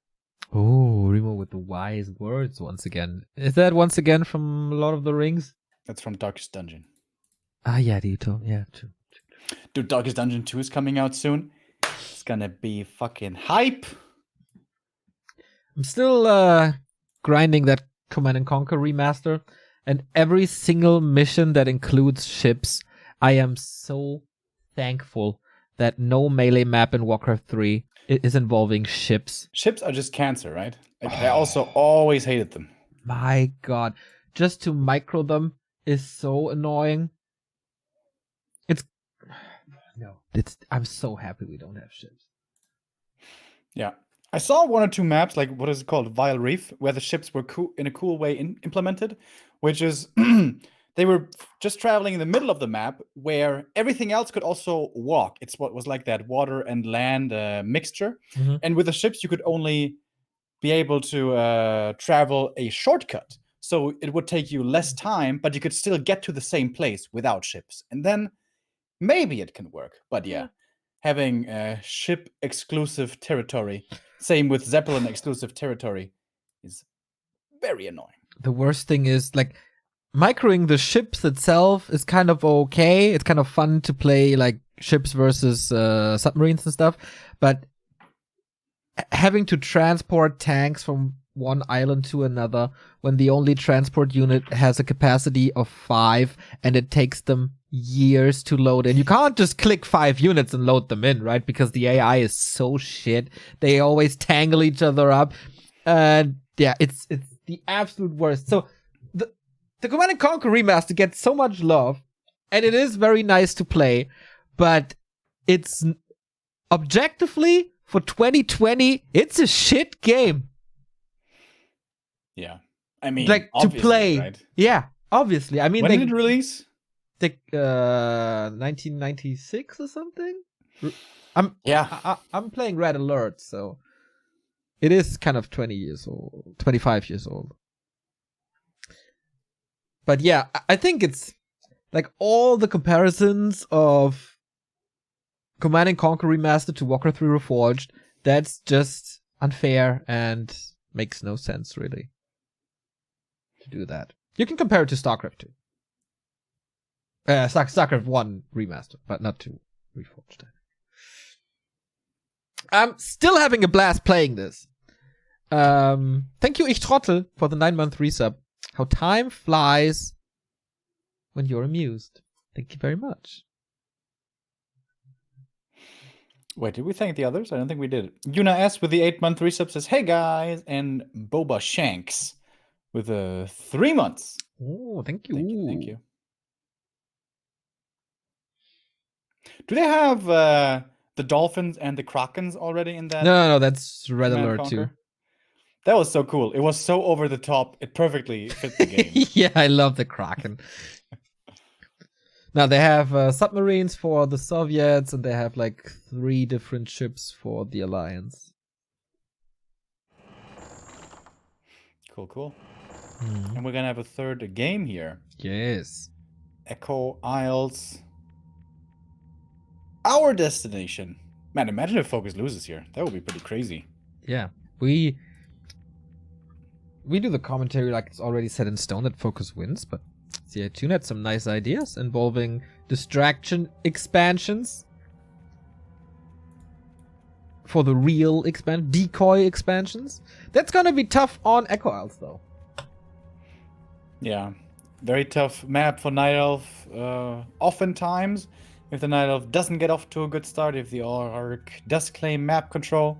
Oh, Remo with the wise words once again. Is that once again from Lord of the Rings? That's from Darkest Dungeon. Ah, yeah, Dito. Yeah, true. Dude, Darkest Dungeon 2 is coming out soon. It's gonna be fucking hype. I'm still grinding that Command & Conquer remaster. And every single mission that includes ships, I am so thankful that no melee map in Warcraft 3 is involving ships. Ships are just cancer, right? I also always hated them. My god. Just to micro them is so annoying. I'm so happy we don't have ships. Yeah. I saw 1 or 2 maps, like what is it called, Vile Reef, where the ships were in a cool way implemented, which is they were just traveling in the middle of the map where everything else could also walk. It's what was like that water and land mixture. Mm-hmm. And with the ships, you could only be able to travel a shortcut. So it would take you less time, but you could still get to the same place without ships. And then maybe it can work. But yeah, having ship exclusive territory, same with Zeppelin exclusive territory, is very annoying. The worst thing is, like, microing the ships itself is kind of okay. It's kind of fun to play, like, ships versus submarines and stuff. But having to transport tanks from one island to another when the only transport unit has a capacity of 5 and it takes them years to load in. You can't just click 5 units and load them in, right? Because the AI is so shit. They always tangle each other up. And yeah, it's the absolute worst. So the Command & Conquer Remaster gets so much love, and it is very nice to play, but it's objectively, for 2020, it's a shit game. Yeah. I mean, like, to play. Right? Yeah, obviously. I mean, when did it release? 1996 or something? I'm playing Red Alert, so it is kind of 20 years old, 25 years old. But yeah, I think it's like all the comparisons of Command & Conquer Remastered to Warcraft 3 Reforged, that's just unfair and makes no sense, really, to do that. You can compare it to StarCraft 2. StarCraft 1 Remastered, but not 2 Reforged. I'm still having a blast playing this. Thank you, Ich Trottel, for the 9-month resub. How time flies when you're amused. Thank you very much. Wait, did we thank the others? I don't think we did. Yuna S with the 8-month resub says, "Hey guys," and Boba Shanks with 3 months. Oh, thank you. Thank you. Do they have the dolphins and the krakens already in that? No, that's Red Command Alert 2. Conquer? That was so cool. It was so over the top. It perfectly fit the game. Yeah, I love the Kraken. Now, they have submarines for the Soviets, and they have like 3 different ships for the Alliance. Cool. And we're gonna have a third game here. Yes. Echo Isles. Our destination. Man, imagine if FoCuS loses here. That would be pretty crazy. Yeah. We do the commentary like it's already set in stone that FoCuS wins, but ZiHaiTun had some nice ideas involving distraction expansions for the real decoy expansions. That's gonna be tough on Echo Isles, though. Yeah. Very tough map for Night Elf. Oftentimes, if the Night Elf doesn't get off to a good start, if the ORC does claim map control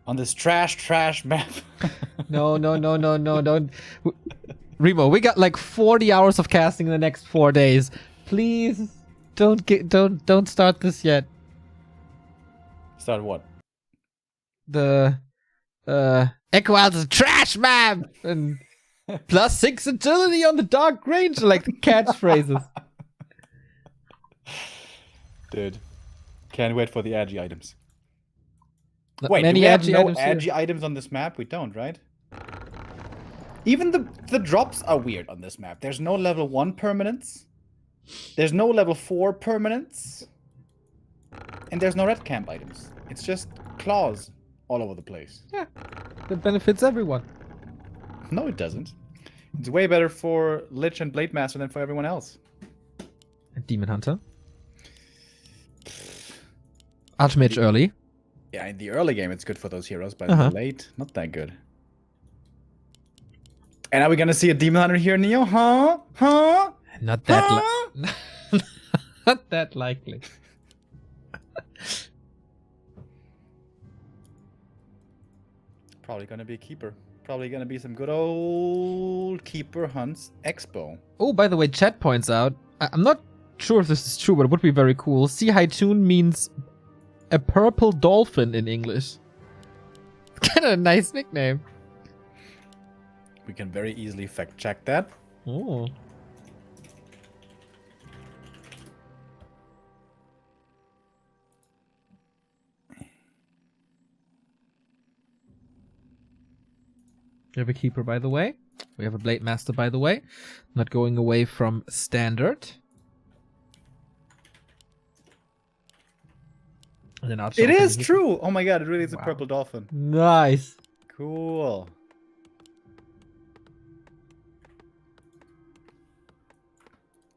on this trash map. No, don't. Remo, we got like 40 hours of casting in the next 4 days. Please don't start this yet. Start what? The Echo Isles is a trash map and +6 agility on the Dark Ranger, like the catchphrases. Dude, can't wait for the agi items. Not Wait, many do we have agi no items here. agi items on this map? We don't, right? Even the drops are weird on this map. There's no level 1 permanents. There's no level 4 permanents. And there's no red camp items. It's just claws all over the place. Yeah, that benefits everyone. No, it doesn't. It's way better for Lich and Blade Master than for everyone else. And Demon Hunter. Archmage early. Yeah, in the early game it's good for those heroes, but in the late, not that good. And are we gonna see a Demon Hunter here, Neo? Huh? Not that not that likely. Probably gonna be a keeper. Probably gonna be some good old Keeper Hunts Expo. Oh, by the way, chat points out, I'm not sure if this is true, but it would be very cool. ZiHaiTun means a purple dolphin in English. It's kind of a nice nickname. We can very easily fact check that. Oh. We have a keeper, by the way. We have a blade master, by the way. Not going away from standard. And then It is true! Oh my god, it really is a Wow. purple dolphin. Nice. Cool.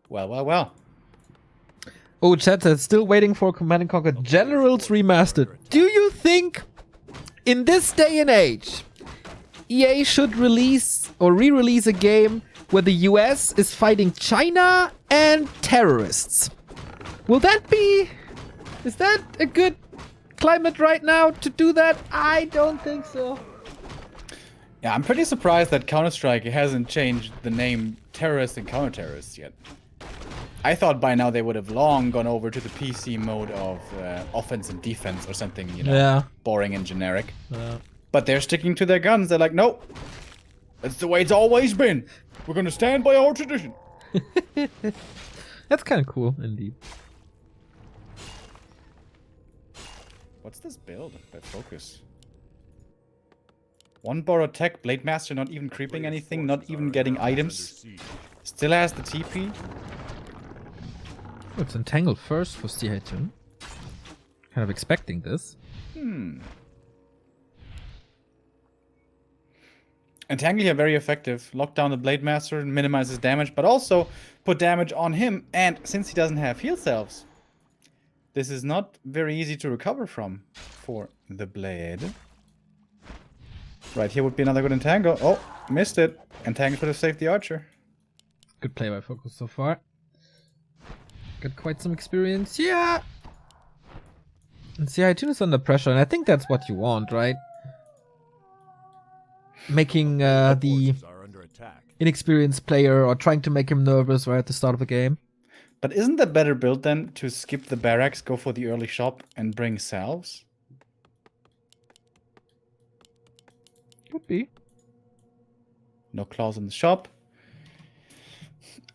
Well, well, well. Oh, chat says, still waiting for Command & Conquer Generals Remastered. Do you think, in this day and age, EA should release or re-release a game where the US is fighting China and terrorists? Will that be... Is that a good climate right now to do that? I don't think so. Yeah, I'm pretty surprised that Counter-Strike hasn't changed the name Terrorists and Counter-Terrorists yet. I thought by now they would have long gone over to the PC mode of offense and defense or something, you know, Yeah. boring and generic. Yeah. But they're sticking to their guns. They're like, nope, that's the way it's always been. We're gonna stand by our tradition. That's kind of cool, indeed. What's this build by FoCuS? One borrowed tech, Blade Master not even creeping anything, not even getting items. Still has the TP. Oh, it's entangled first for ZiHaiTun. Kind of expecting this. Entangle here very effective. Lock down the Blade Master and minimizes damage, but also put damage on him. And since he doesn't have heal selves, this is not very easy to recover from for the Blade. Right, here would be another good entangle. Oh, missed it. Entangle could have saved the archer. Good play by FoCuS so far. Got quite some experience. Yeah! And ZiHaiTun is under pressure, and I think that's what you want, right? Making the inexperienced player or trying to make him nervous right at the start of the game. But isn't the better build then to skip the barracks, go for the early shop, and bring salves? Could be. No claws in the shop.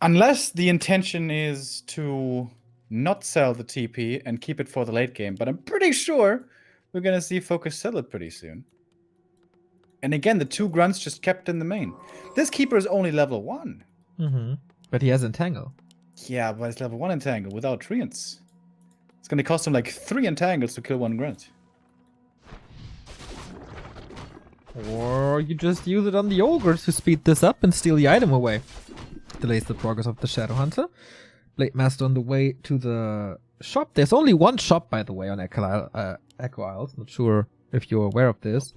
Unless the intention is to not sell the TP and keep it for the late game. But I'm pretty sure we're going to see FoCuS sell it pretty soon. And again, the 2 grunts just kept in the main. This keeper is only level 1. Mm-hmm. But he has entangle. Yeah, but it's level 1 entangle without treants. It's going to cost him like 3 entangles to kill 1 grunt. Or you just use it on the ogres to speed this up and steal the item away. Delays the progress of the Shadow Hunter. Blade Master on the way to the shop. There's only one shop, by the way, on Echo Isles. Not sure if you're aware of this.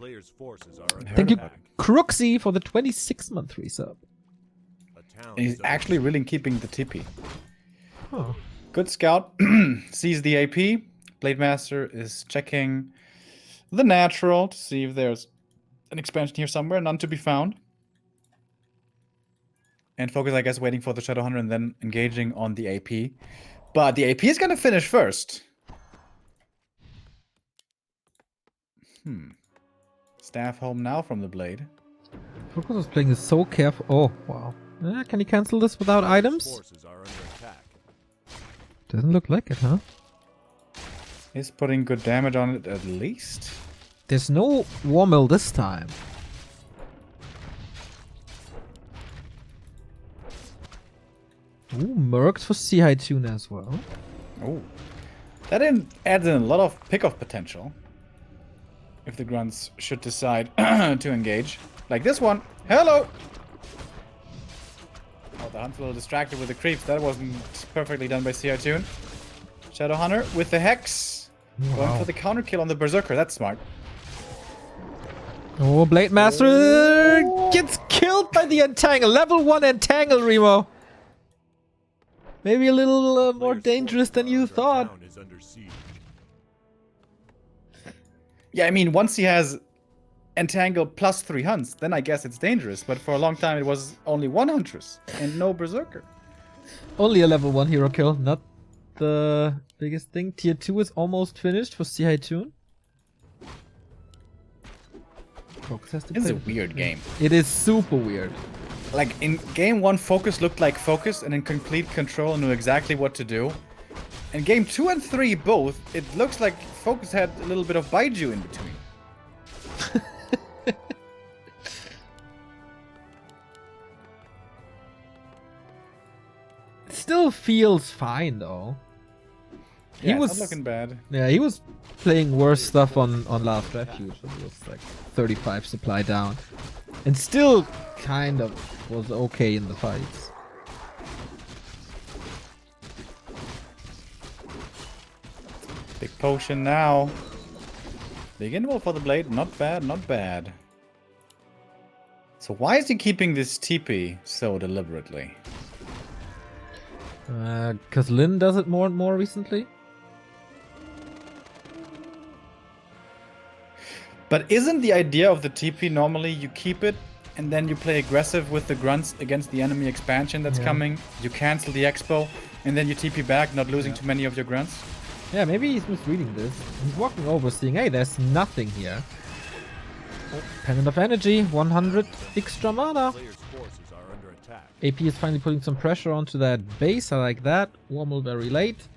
Thank you, Crooksy, for the 26-month resub. And he's actually really keeping the TP. Oh. Good scout. Sees the AP. Blade Master is checking the natural to see if there's an expansion here somewhere. None to be found. And FoCuS, I guess, waiting for the Shadow Hunter and then engaging on the AP. But the AP is going to finish first. Staff home now from the Blade. FoCuS is playing this so careful. Oh, wow. Can he cancel this without items? Doesn't look like it, huh? He's putting good damage on it at least. There's no War Mill this time. Ooh, Mercs for ZiHaiTun as well. Oh, that adds in a lot of pick-off potential. If the grunts should decide to engage. Like this one. Hello! Oh, the hunt's a little distracted with the creeps. That wasn't perfectly done by ZiHaiTun. Shadow Hunter with the Hex. Wow. Going for the counter kill on the Berserker. That's smart. Oh, Blade Master gets killed by the Entangle. Level 1 Entangle, Remo. Maybe a little more dangerous than you thought. Yeah, I mean, once he has Entangle plus 3 hunts, then I guess it's dangerous. But for a long time, it was only 1 Huntress and no Berserker. Only a level 1 hero kill, not the biggest thing. Tier 2 is almost finished for ZiHaiTun. FoCuS has to It's play a weird game. It is super weird. Like, in game 1, FoCuS looked like FoCuS and in complete control and knew exactly what to do. In game 2 and 3 both, it looks like FoCuS had a little bit of Baiju in between. It still feels fine though. Yeah, it's not looking bad. Yeah, he was playing worse stuff on Last Refuge. It was like 35 supply down. And still kind of was okay in the fights. Big potion now. Big interval for the blade. Not bad, not bad. So why is he keeping this TP so deliberately? 'Cause Lin does it more and more recently. But isn't the idea of the TP normally you keep it and then you play aggressive with the grunts against the enemy expansion that's coming? You cancel the expo and then you TP back, not losing too many of your grunts? Yeah, maybe he's misreading this. He's walking over seeing, hey, there's nothing here. Oh, Pendant of Energy, 100 extra mana. AP is finally putting some pressure onto that base. I like that. Wormhole very late.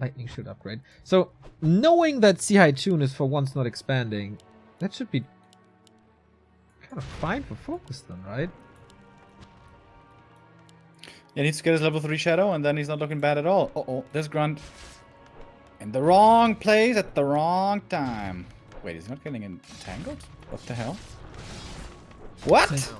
Lightning should upgrade. So, knowing that ZiHaiTun is for once not expanding, that should be kind of fine for FoCuS then, right? Yeah, he needs to get his level 3 shadow and then he's not looking bad at all. Uh-oh, there's grunt. In the wrong place at the wrong time. Wait, he's not getting entangled? What the hell? What?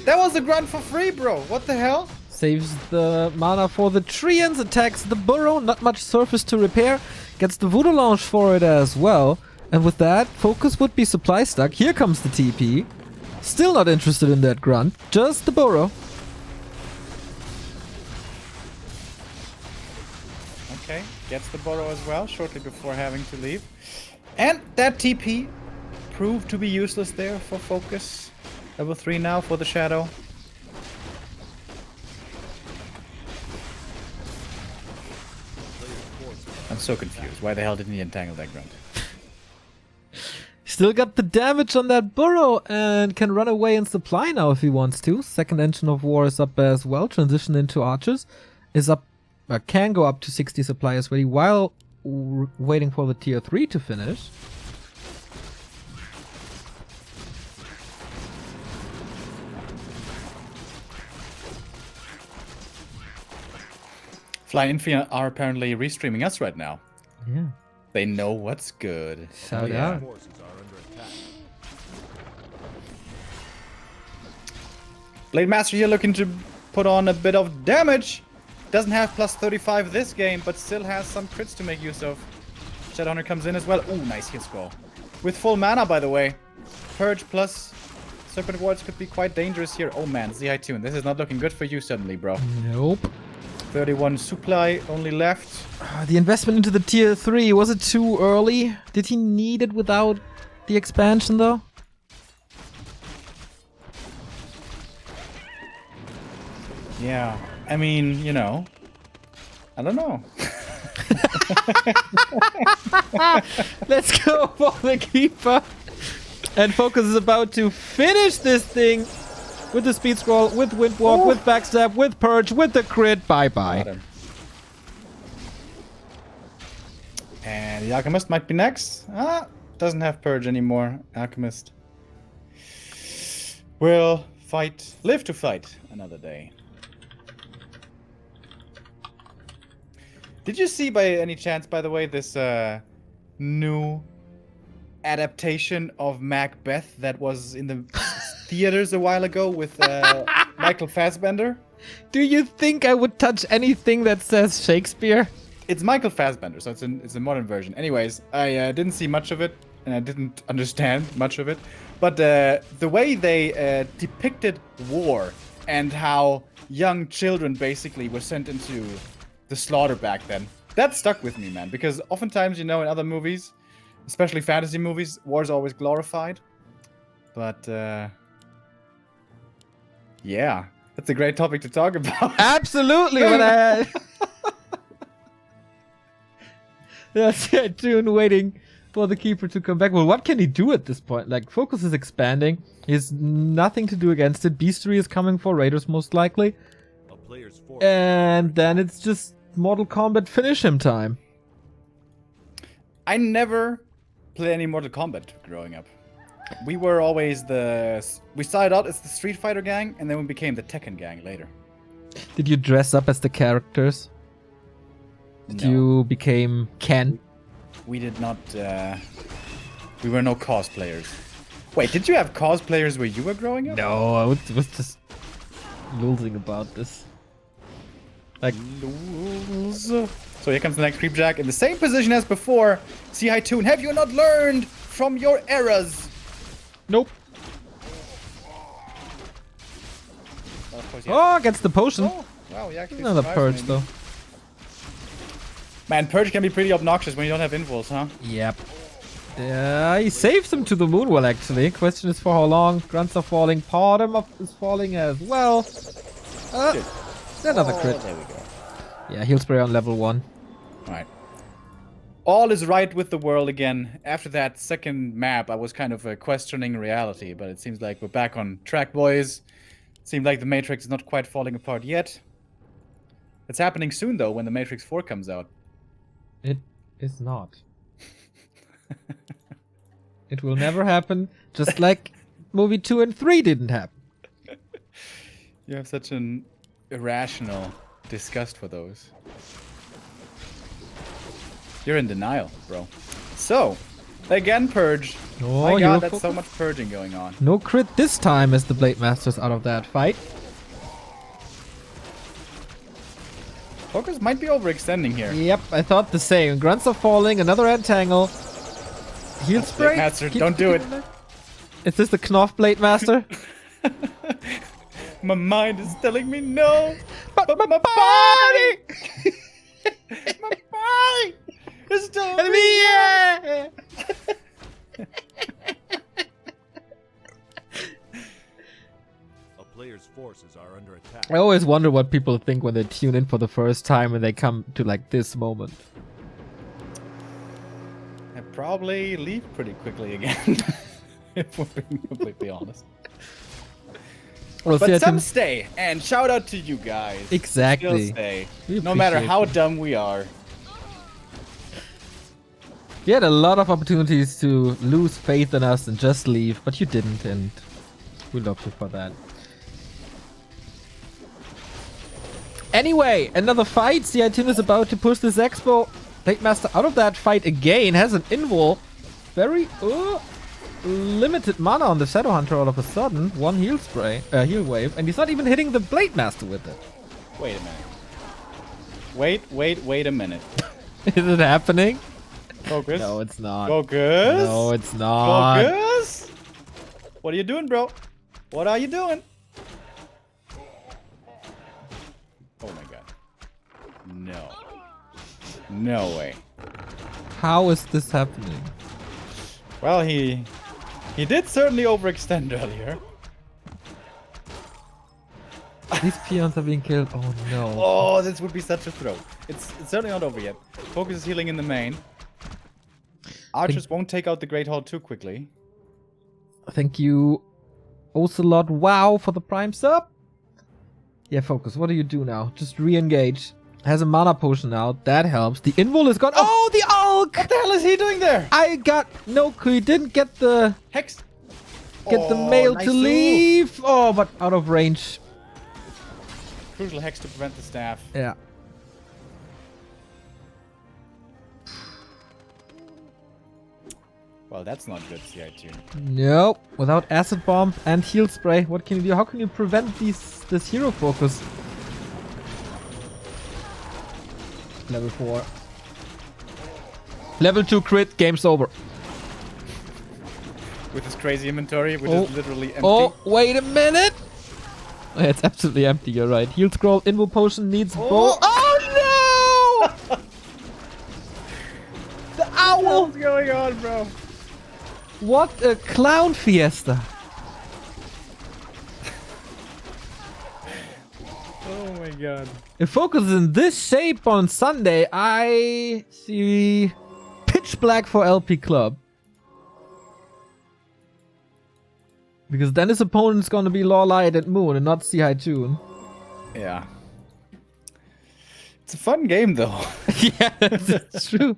That was a grunt for free, bro. What the hell? Saves the mana for the Treants, attacks the burrow, not much surface to repair. Gets the Voodoo Launch for it as well. And with that, FoCuS would be supply stuck. Here comes the TP. Still not interested in that grunt, just the burrow. Okay, gets the burrow as well, shortly before having to leave. And that TP proved to be useless there for FoCuS. Level 3 now for the shadow. I'm so confused. Why the hell didn't he entangle that grunt? Still got the damage on that burrow and can run away in supply now if he wants to. Second Engine of War is up as well. Transition into Archers is up. Can go up to 60 supply as well while waiting for the tier 3 to finish. Fly Infi are apparently restreaming us right now. Yeah. They know what's good. Shout out. Blade Master here looking to put on a bit of damage. Doesn't have plus 35 this game, but still has some crits to make use of. Shadowhunter comes in as well. Ooh, nice hit score. With full mana, by the way. Purge plus Serpent Wards could be quite dangerous here. Oh man, ZiHaiTun, this is not looking good for you suddenly, bro. Nope. 31 supply only left. The investment into the tier 3, was it too early? Did he need it without the expansion though? Yeah, I mean, you know, I don't know. Let's go for the keeper. And FoCuS is about to finish this thing with the speed scroll, with windwalk, with backstab, with purge, with the crit. Bye bye. And the Alchemist might be next. Doesn't have purge anymore. Alchemist will fight, live to fight another day. Did you see by any chance, by the way, this new adaptation of Macbeth that was in the theaters a while ago with Michael Fassbender? Do you think I would touch anything that says Shakespeare? It's Michael Fassbender, so it's a modern version. Anyways, I didn't see much of it, and I didn't understand much of it. But the way they depicted war and how young children basically were sent into the slaughter back then, that stuck with me, man. Because oftentimes, you know, in other movies, especially fantasy movies, war is always glorified. But yeah, That's a great topic to talk about. Absolutely, but I... That's ZiHaiTun waiting for the keeper to come back. Well, what can he do at this point? Like, FoCuS is expanding. He has nothing to do against it. Beastery is coming for Raiders, most likely. And then it's just Mortal Kombat finish him time. I never played any Mortal Kombat growing up. We were always we started out as the Street Fighter gang, and then we became the Tekken gang later. Did you dress up as the characters? Did you became Ken? We did not, we were no cosplayers. Wait, did you have cosplayers where you were growing up? No, I was just losing about this. Like, Lose. So here comes the next Creepjack in the same position as before. ZiHaiTun, have you not learned from your errors? nope. Well, of course, Oh, gets the potion. Oh, wow, you actually Another survived, purge, maybe. though. Man, purge can be pretty obnoxious when you don't have invuls, huh? Yep. He saves him to the moonwell, actually. Question is for how long. Grunts are falling. Pardon is falling as well. Another crit. There we go. Yeah, heal spray on level 1. Alright. All is right with the world again. After that second map, I was kind of questioning reality, but it seems like we're back on track, boys. Seems like the Matrix is not quite falling apart yet. It's happening soon, though, when the Matrix 4 comes out. It is not. It will never happen, just like movie 2 and 3 didn't happen. You have such an irrational disgust for those. You're in denial, bro. So, again, purge. Oh, My hero god, that's focus. so much purging going on. No crit this time as the Blade Master's out of that fight. FoCuS might be overextending here. Yep, I thought the same. Grunts are falling, another entangle. Heal spray? Blade Master, Keep don't do it. in there. Is this the Knopf Blade Master? My mind is telling me no. But my body! My body is telling me Yeah! A player's forces are under attack. I always wonder what people think when they tune in for the first time and they come to like this moment. I probably leave pretty quickly again. If we're being completely honest. Well, But see, I some think- stay, and shout out to you guys. Exactly. Still stay. We No matter appreciate how it. dumb we are. You had a lot of opportunities to lose faith in us and just leave, but you didn't, and we love you for that. Anyway, another fight. ZiHaiTun is about to push this Expo. Blade Master out of that fight again, has an invul. Very limited mana on the Shadow Hunter all of a sudden. One heal spray, heal wave, and he's not even hitting the Blade Master with it. Wait a minute. Wait a minute. Is it happening? FoCuS. No, it's not. FoCuS. No, it's not. FoCuS. What are you doing, bro? What are you doing? Oh my god. No. No way. How is this happening? Well, he did certainly overextend earlier. These peons are being killed. Oh no. Oh, this would be such a throw. It's certainly not over yet. FoCuS is healing in the main. Archers won't take out the Great Hall too quickly. Thank you, Ocelot. Wow, for the prime sub. Yeah, FoCuS. What do you do now? Just re-engage. Has a mana potion out. That helps. The invul is gone. Oh, the Ulk! What the hell is he doing there? I got no clue. He didn't get the Hex. the mail to leave. Oh, but out of range. Crucial hex to prevent the staff. Yeah. Well, that's not good, ZiHaiTun. Nope. Without acid bomb and heal spray, what can you do? How can you prevent this hero focus? Level 4. Level 2 crit, game's over. With his crazy inventory, which is literally empty. Oh, wait a minute! Oh, yeah, it's absolutely empty, you're right. Heal scroll, invul potion needs bow. Oh no! The owl! What's going on, bro? What a clown fiesta! god. If FoCuS is in this shape on Sunday, I see pitch black for LP Club. Because then his opponent's gonna be Lawlight and Moon and not ZiHaiTun. Yeah. It's a fun game though. Yeah, that's true.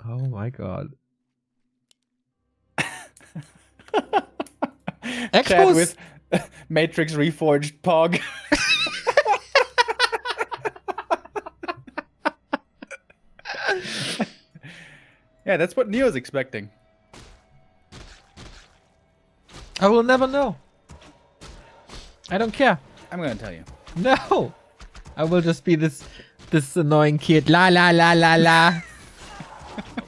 Oh my god. Chat Expos with Matrix Reforged Pog. Yeah, that's what Neo's expecting. I will never know. I don't care. I'm gonna tell you. No. I will just be this annoying kid. La la la la la.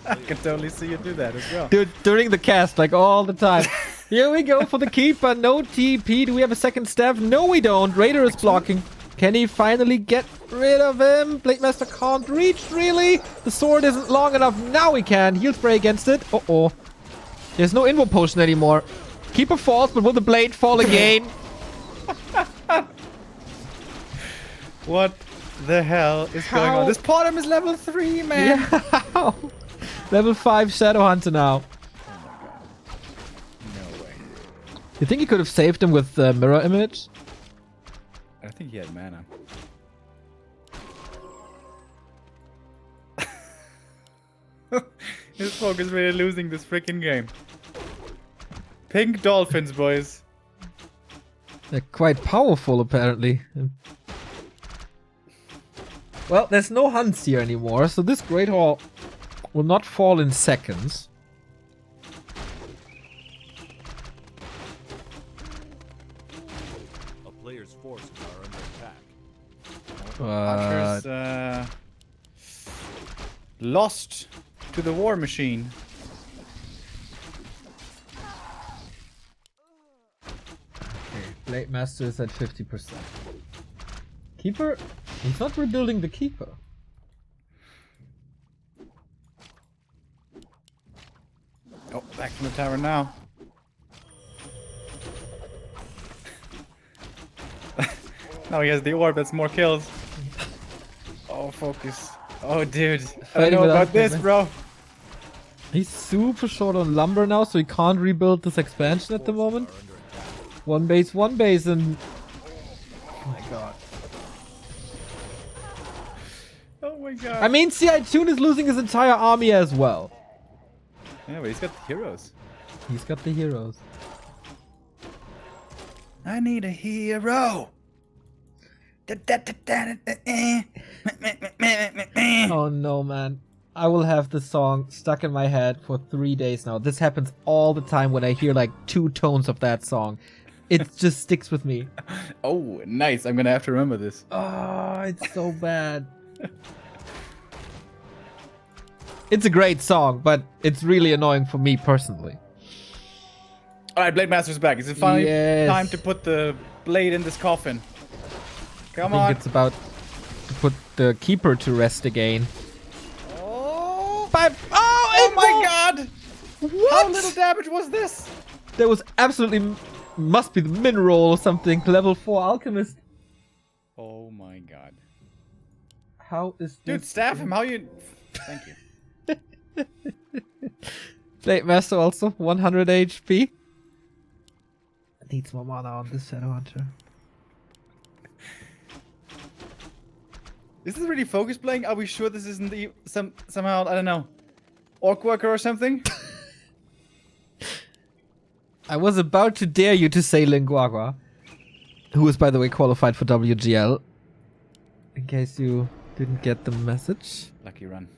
I can totally see you do that as well. Dude, during the cast, like all the time. Here we go for the keeper. No TP. Do we have a second staff? No, we don't. Raider is blocking. Can he finally get rid of him? Blade Master can't reach, really? The sword isn't long enough. Now he can. Heal spray against it. Uh-oh. There's no invo potion anymore. Keeper falls, but will the blade fall again? What the hell is going on? This bottom is level 3, man. Yeah. Level 5 Shadow Hunter now. No way. You think he could have saved him with mirror image? I think he had mana. His FoCuS really losing this freaking game. Pink dolphins, boys. They're quite powerful, apparently. Well, there's no hunts here anymore, so this Great Hall will not fall in seconds. A player's forces are under attack. Hunters, lost to the war machine. Blade Master is at 50%. Keeper? He's not rebuilding the Keeper. Oh, back from the tower now. Now he has the orb, that's more kills. Oh, FoCuS. Oh, dude. I don't know about this, bro. He's super short on lumber now, so he can't rebuild this expansion at the moment. One base, and... Oh my god. Oh my god. I mean, ZiHaiTun is losing his entire army as well. Yeah, but he's got the heroes. He's got the heroes. I need a hero. Oh no, man. I will have this song stuck in my head for 3 days now. This happens all the time when I hear like 2 tones of that song. It just sticks with me. Oh, nice. I'm gonna have to remember this. Oh, it's so bad. It's a great song, but it's really annoying for me personally. Alright, Blade Master's back. Is it finally Yes. time to put the blade in this coffin? Come I on. think it's about to put the Keeper to rest again. Oh, But, oh my god! What? How little damage was this? There was absolutely... Must be the mineral or something. Level 4 Alchemist. Oh my god. How is this... Dude, staff him. How you... Thank you. Blade Master also 100 HP. Needs more mana on this Shadow Hunter. Is this really FoCuS playing? Are we sure this isn't the somehow, I don't know, Orc Worker or something? I was about to dare you to say Linguagua, who is, by the way, qualified for WGL. In case you didn't get the message. Lucky run.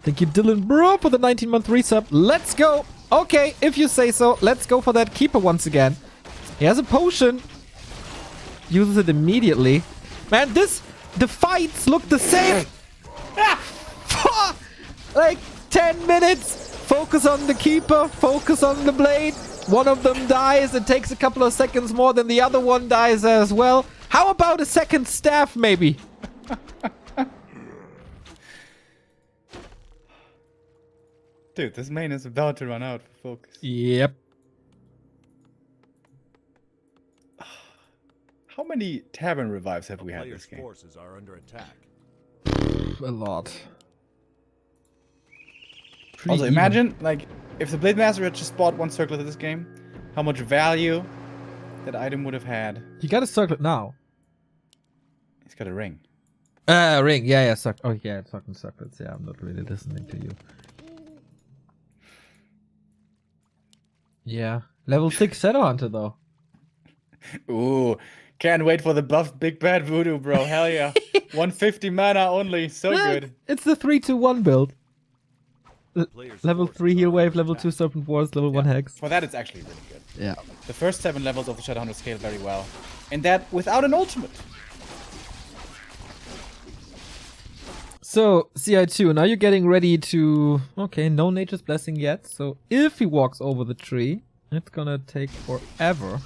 Thank you, Dylan Bro, for the 19-month resub. Let's go. Okay, if you say so, let's go for that Keeper once again. He has a potion. Uses it immediately. Man, the fights look the same. Like 10 minutes. Focus on the Keeper. Focus on the blade. One of them dies. It takes a couple of seconds more than the other one dies as well. How about a second staff, maybe? Dude, this main is about to run out for FoCuS. Yep. many tavern revives have A we had player's this game? forces are under attack. A lot. Pretty Also, even. imagine, like, if the Blade Master had just bought one circlet of this game, how much value that item would have had. You got a circlet now. He's got a ring. Ring. Yeah. Oh, yeah. Fucking circlets. Yeah, I'm not really listening to you. Yeah. Level 6 Shadow Hunter, though. Ooh, can't wait for the buffed Big Bad Voodoo, bro. Hell yeah. 150 mana only. So good. It's the 3-2-1 build. Player's Level forces 3 heal are wave, under level attack. 2 Serpent Wars, level 1 Hex. For that, it's actually really good. Yeah. The first 7 levels of the Shadowhunter scale very well. And that without an ultimate. So, ZiHaiTun, now you're getting ready to... Okay, no Nature's Blessing yet. So, if he walks over the tree, it's gonna take forever.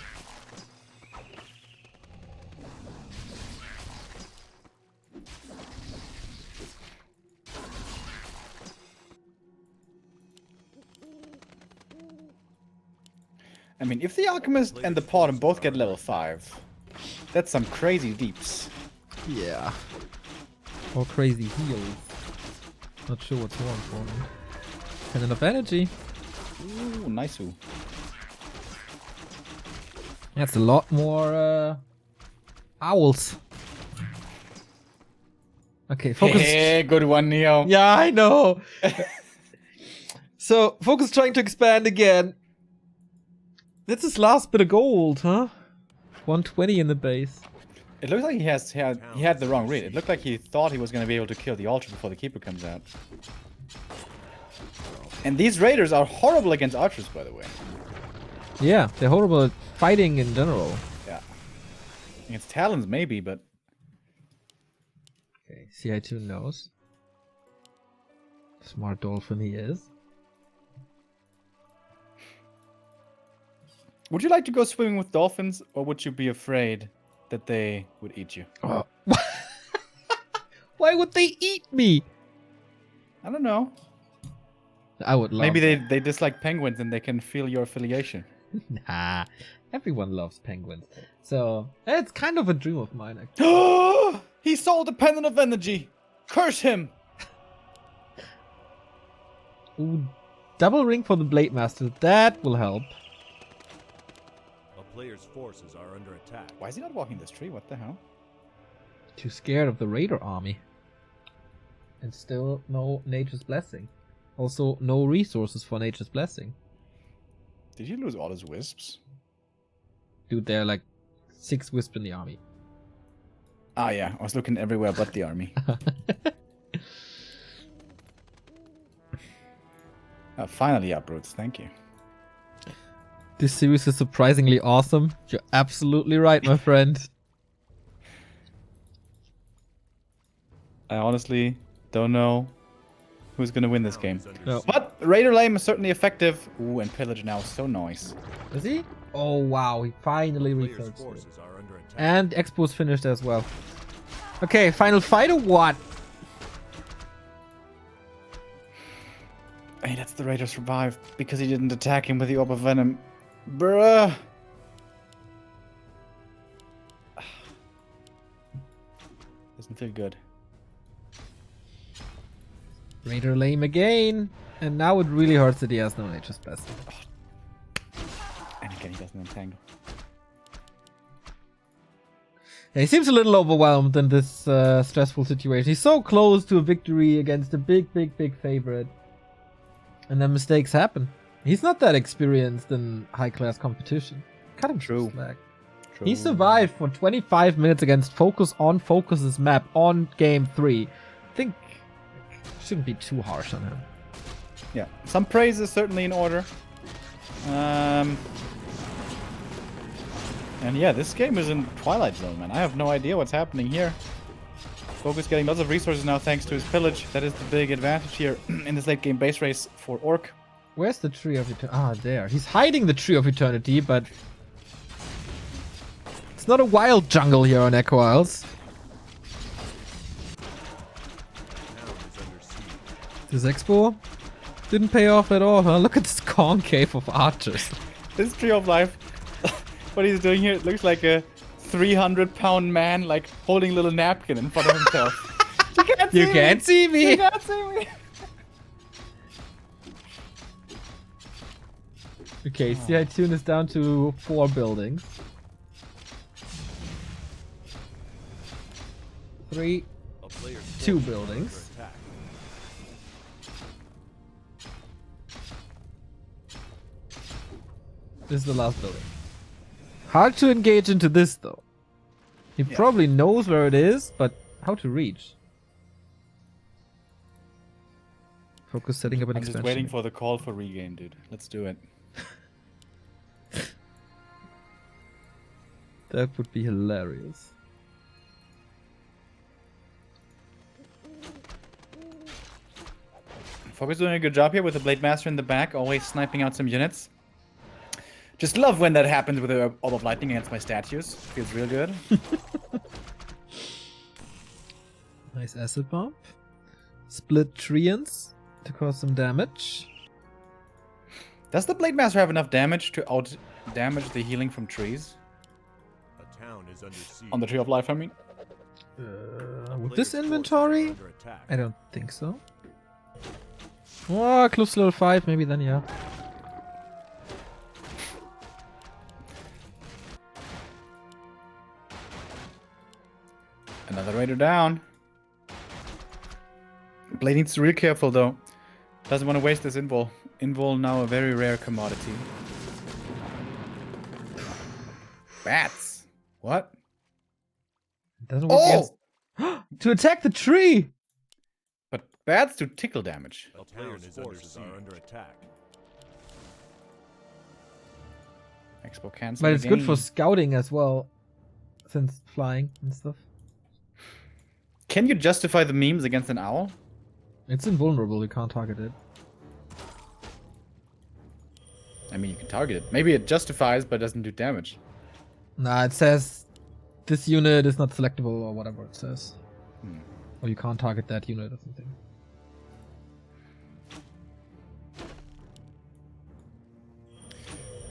I mean, if the Alchemist and the Paladin both get level 5, that's some crazy deeps. Yeah. Or crazy heals. Not sure what's more important. And enough energy. Ooh, nice. That's a lot more owls. Okay, focus. Hey, good one, Neo. Yeah, I know. So, focus trying to expand again. That's his last bit of gold, huh? 120 in the base. It looks like he had the wrong read. It looked like he thought he was going to be able to kill the altar before the Keeper comes out. And these raiders are horrible against archers, by the way. Yeah, they're horrible at fighting in general. Yeah. Against talons, maybe, but... Okay, ZiHaiTun knows. Smart dolphin he is. Would you like to go swimming with dolphins, or would you be afraid that they would eat you? Oh. Why would they eat me? I don't know. I would love Maybe they dislike penguins and they can feel your affiliation. Nah, everyone loves penguins. So, it's kind of a dream of mine, actually. He sold a pendant of energy! Curse him! Ooh, double ring for the Blade Master. That will help. A player's forces are under attack. Why is he not walking this tree? What the hell? Too scared of the Raider army. And still no Nature's Blessing. Also, no resources for Nature's Blessing. Did he lose all his wisps? Dude, there are like 6 wisps in the army. Ah, yeah. I was looking everywhere but the army. Finally, uproots. Thank you. This series is surprisingly awesome. You're absolutely right, my friend. I honestly don't know who's gonna win this game. No. But Raider Lame is certainly effective. Ooh, and Pillage now is so nice. Is he? Oh wow, he finally Player's recharged. forces are under attack. And Expo's finished as well. Okay, final fight or what? Hey, that's the Raider survived because he didn't attack him with the Orb of Venom. Bruh. Doesn't feel good. Raider lame again. And now it really hurts that he has no Nature's Blessing. And again, he doesn't entangle. Yeah, he seems a little overwhelmed in this stressful situation. He's so close to a victory against a big favorite. And then mistakes happen. He's not that experienced in high-class competition. Cut him some slack. True. He survived for 25 minutes against FoCuS on FoCuS's map on game 3. I think shouldn't be too harsh on him. Yeah, some praise is certainly in order. And yeah, this game is in Twilight Zone, man. I have no idea what's happening here. FoCuS getting lots of resources now thanks to his pillage. That is the big advantage here in this late game base race for Orc. Where's the Tree of Eternity? Ah, there. He's hiding the Tree of Eternity, but it's not a wild jungle here on Echo Isles. This Expo didn't pay off at all, huh? Look at this concave of archers. This Tree of Life, what he's doing here, it looks like a 300-pound man like holding a little napkin in front of himself. You can't see me. You can't see me. Okay, ZiHaiTun is down to 4 buildings. 3, A player's 2 forces are buildings. under attack. This is the last building. Hard to engage into this though. He Yeah. probably knows where it is, but how to reach? FoCuS setting up an I'm just expansion. waiting for the call for regain, dude. Let's do it. That would be hilarious. FoCuS doing a good job here with the Blade Master in the back, always sniping out some units. Just love when that happens with the Orb of Lightning against my statues. Feels real good. Nice acid bomb. Split treants to cause some damage. Does the Blade Master have enough damage to out damage the healing from trees? A town is under siege. On the Tree of Life, I mean. With Player's this forces inventory? are under attack. I don't think so. Oh, close to level 5, maybe then, yeah. Another raider down. Blade needs to be real careful though. Doesn't want to waste this invul. Invul now a very rare commodity. Bats. What? Doesn't work against... To attack the tree! But bats do tickle damage. A player's forces are under attack. Expo cancel. But it's good for again. scouting as well. Since flying and stuff. Can you justify the memes against an owl? It's invulnerable, you can't target it. I mean, you can target it. Maybe it justifies, but doesn't do damage. Nah, it says this unit is not selectable or whatever it says. Or you can't target that unit or something.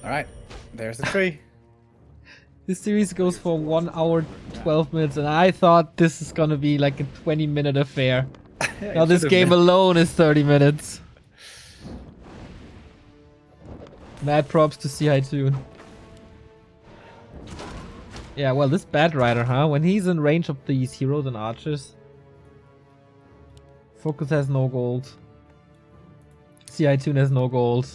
Alright, there's the tree. This series goes for 1 hour 12 minutes and I thought this is gonna be like a 20-minute affair. Now this game alone is 30 minutes. Mad props to ZiHaiTun. Yeah, well, this Bat Rider, huh? When he's in range of these heroes and archers. FoCuS has no gold. ZiHaiTun has no gold.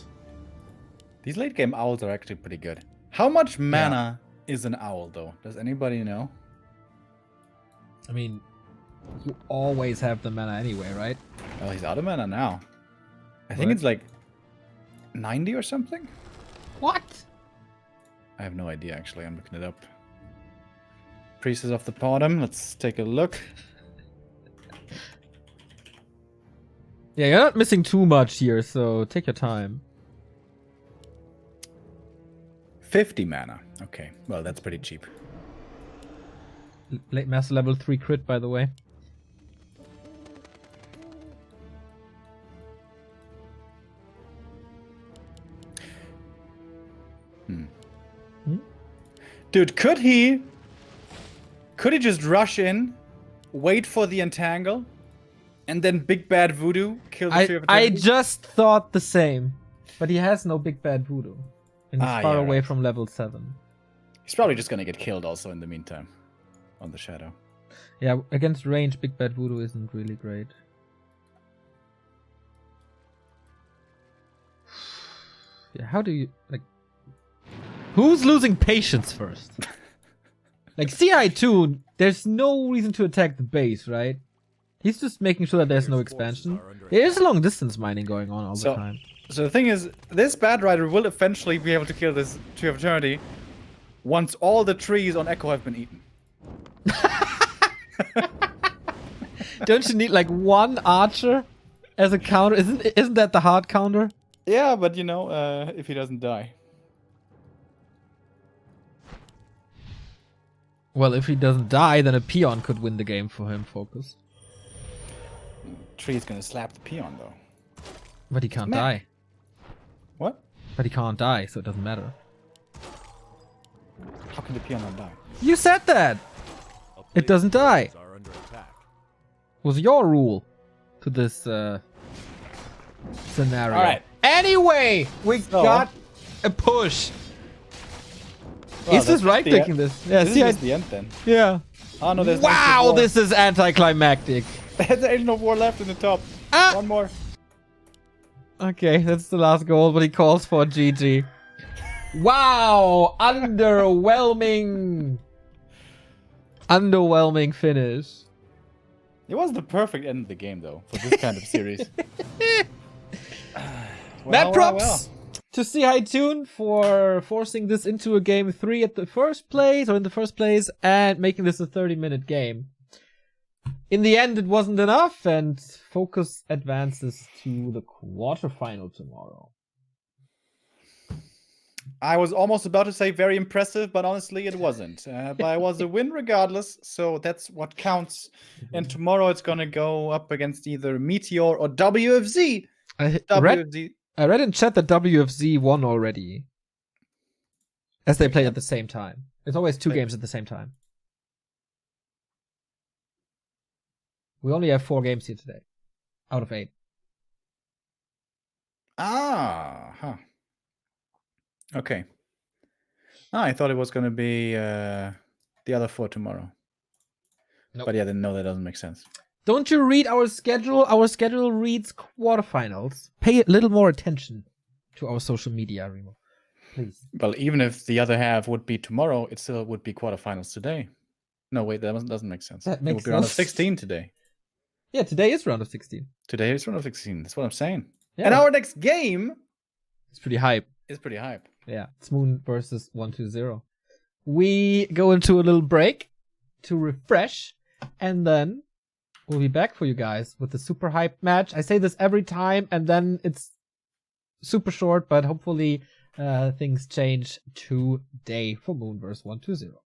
These late game owls are actually pretty good. How much mana is an owl though? Does anybody know? I mean, you always have the mana anyway, right? Well, he's out of mana now. I think it's like 90 or something? What? I have no idea actually, I'm looking it up. Priestess of the bottom, let's take a look. Yeah, you're not missing too much here, so take your time. 50 mana. Okay, well that's pretty cheap. Late Master level 3 crit, by the way. Dude, could he just rush in, wait for the entangle, and then Big Bad Voodoo kill the Tree of I Eternity? just thought the same. But he has no big bad voodoo. And he's far yeah, away right. from level 7. He's probably just gonna get killed also in the meantime. On the shadow. Yeah, against range, big bad voodoo isn't really great. Yeah, how do you, like... Who's losing patience first? Like, ZiHaiTun, there's no reason to attack the base, right? He's just making sure that there's no expansion. There is long distance mining going on all the time. So the thing is, this Bad Rider will eventually be able to kill this Tree of Eternity once all the trees on Echo have been eaten. Don't you need like one archer as a counter? Isn't that the hard counter? Yeah, but you know, if he doesn't die. Well, if he doesn't die, then a peon could win the game for him, FoCuS. Tree is gonna slap the peon though. But he can't Man. die. What? But he can't die, so it doesn't matter. How can the peon not die? You said that! A It doesn't die. player's forces are under attack. Was your rule to this scenario. Alright. Anyway, we So- got a push. Well, Is this that's right the picking end. this? Yeah, This see, is the end then. yeah. Oh no, there's Wow, this is anticlimactic. There's Agent of War left in the top. Ah! One more. Okay, that's the last goal, but he calls for GG. Wow, underwhelming. Underwhelming finish. It was the perfect end of the game though for this kind of series. Mad props to ZiHaiTun for forcing this into a game 3 in the first place, and making this a 30-minute game. In the end, it wasn't enough, and FoCuS advances to the quarterfinal tomorrow. I was almost about to say very impressive, but honestly it wasn't. But it was a win regardless, so that's what counts. And tomorrow it's gonna go up against either Meteor or WFZ. I WFZ. read in chat that WFZ won already. As they played at the same time. It's always two games at the same time. We only have 4 games here today. Out of 8. Ah, huh. Okay. I thought it was gonna be the other 4 tomorrow. Nope. But yeah, then no, that doesn't make sense. Don't you read our schedule? Our schedule reads quarterfinals. Pay a little more attention to our social media, Remo. Please. Well, even if the other half would be tomorrow, it still would be quarterfinals today. No, wait, that doesn't make sense. That It makes would be round of sense. 16 today. Yeah, today is round of 16. Today is round of 16. That's what I'm saying. Yeah. And our next game It's pretty hype. is pretty hype. Yeah, it's Moon versus 120. We go into a little break to refresh, and then we'll be back for you guys with the super hype match. I say this every time, and then it's super short, but hopefully things change today for Moon versus 120.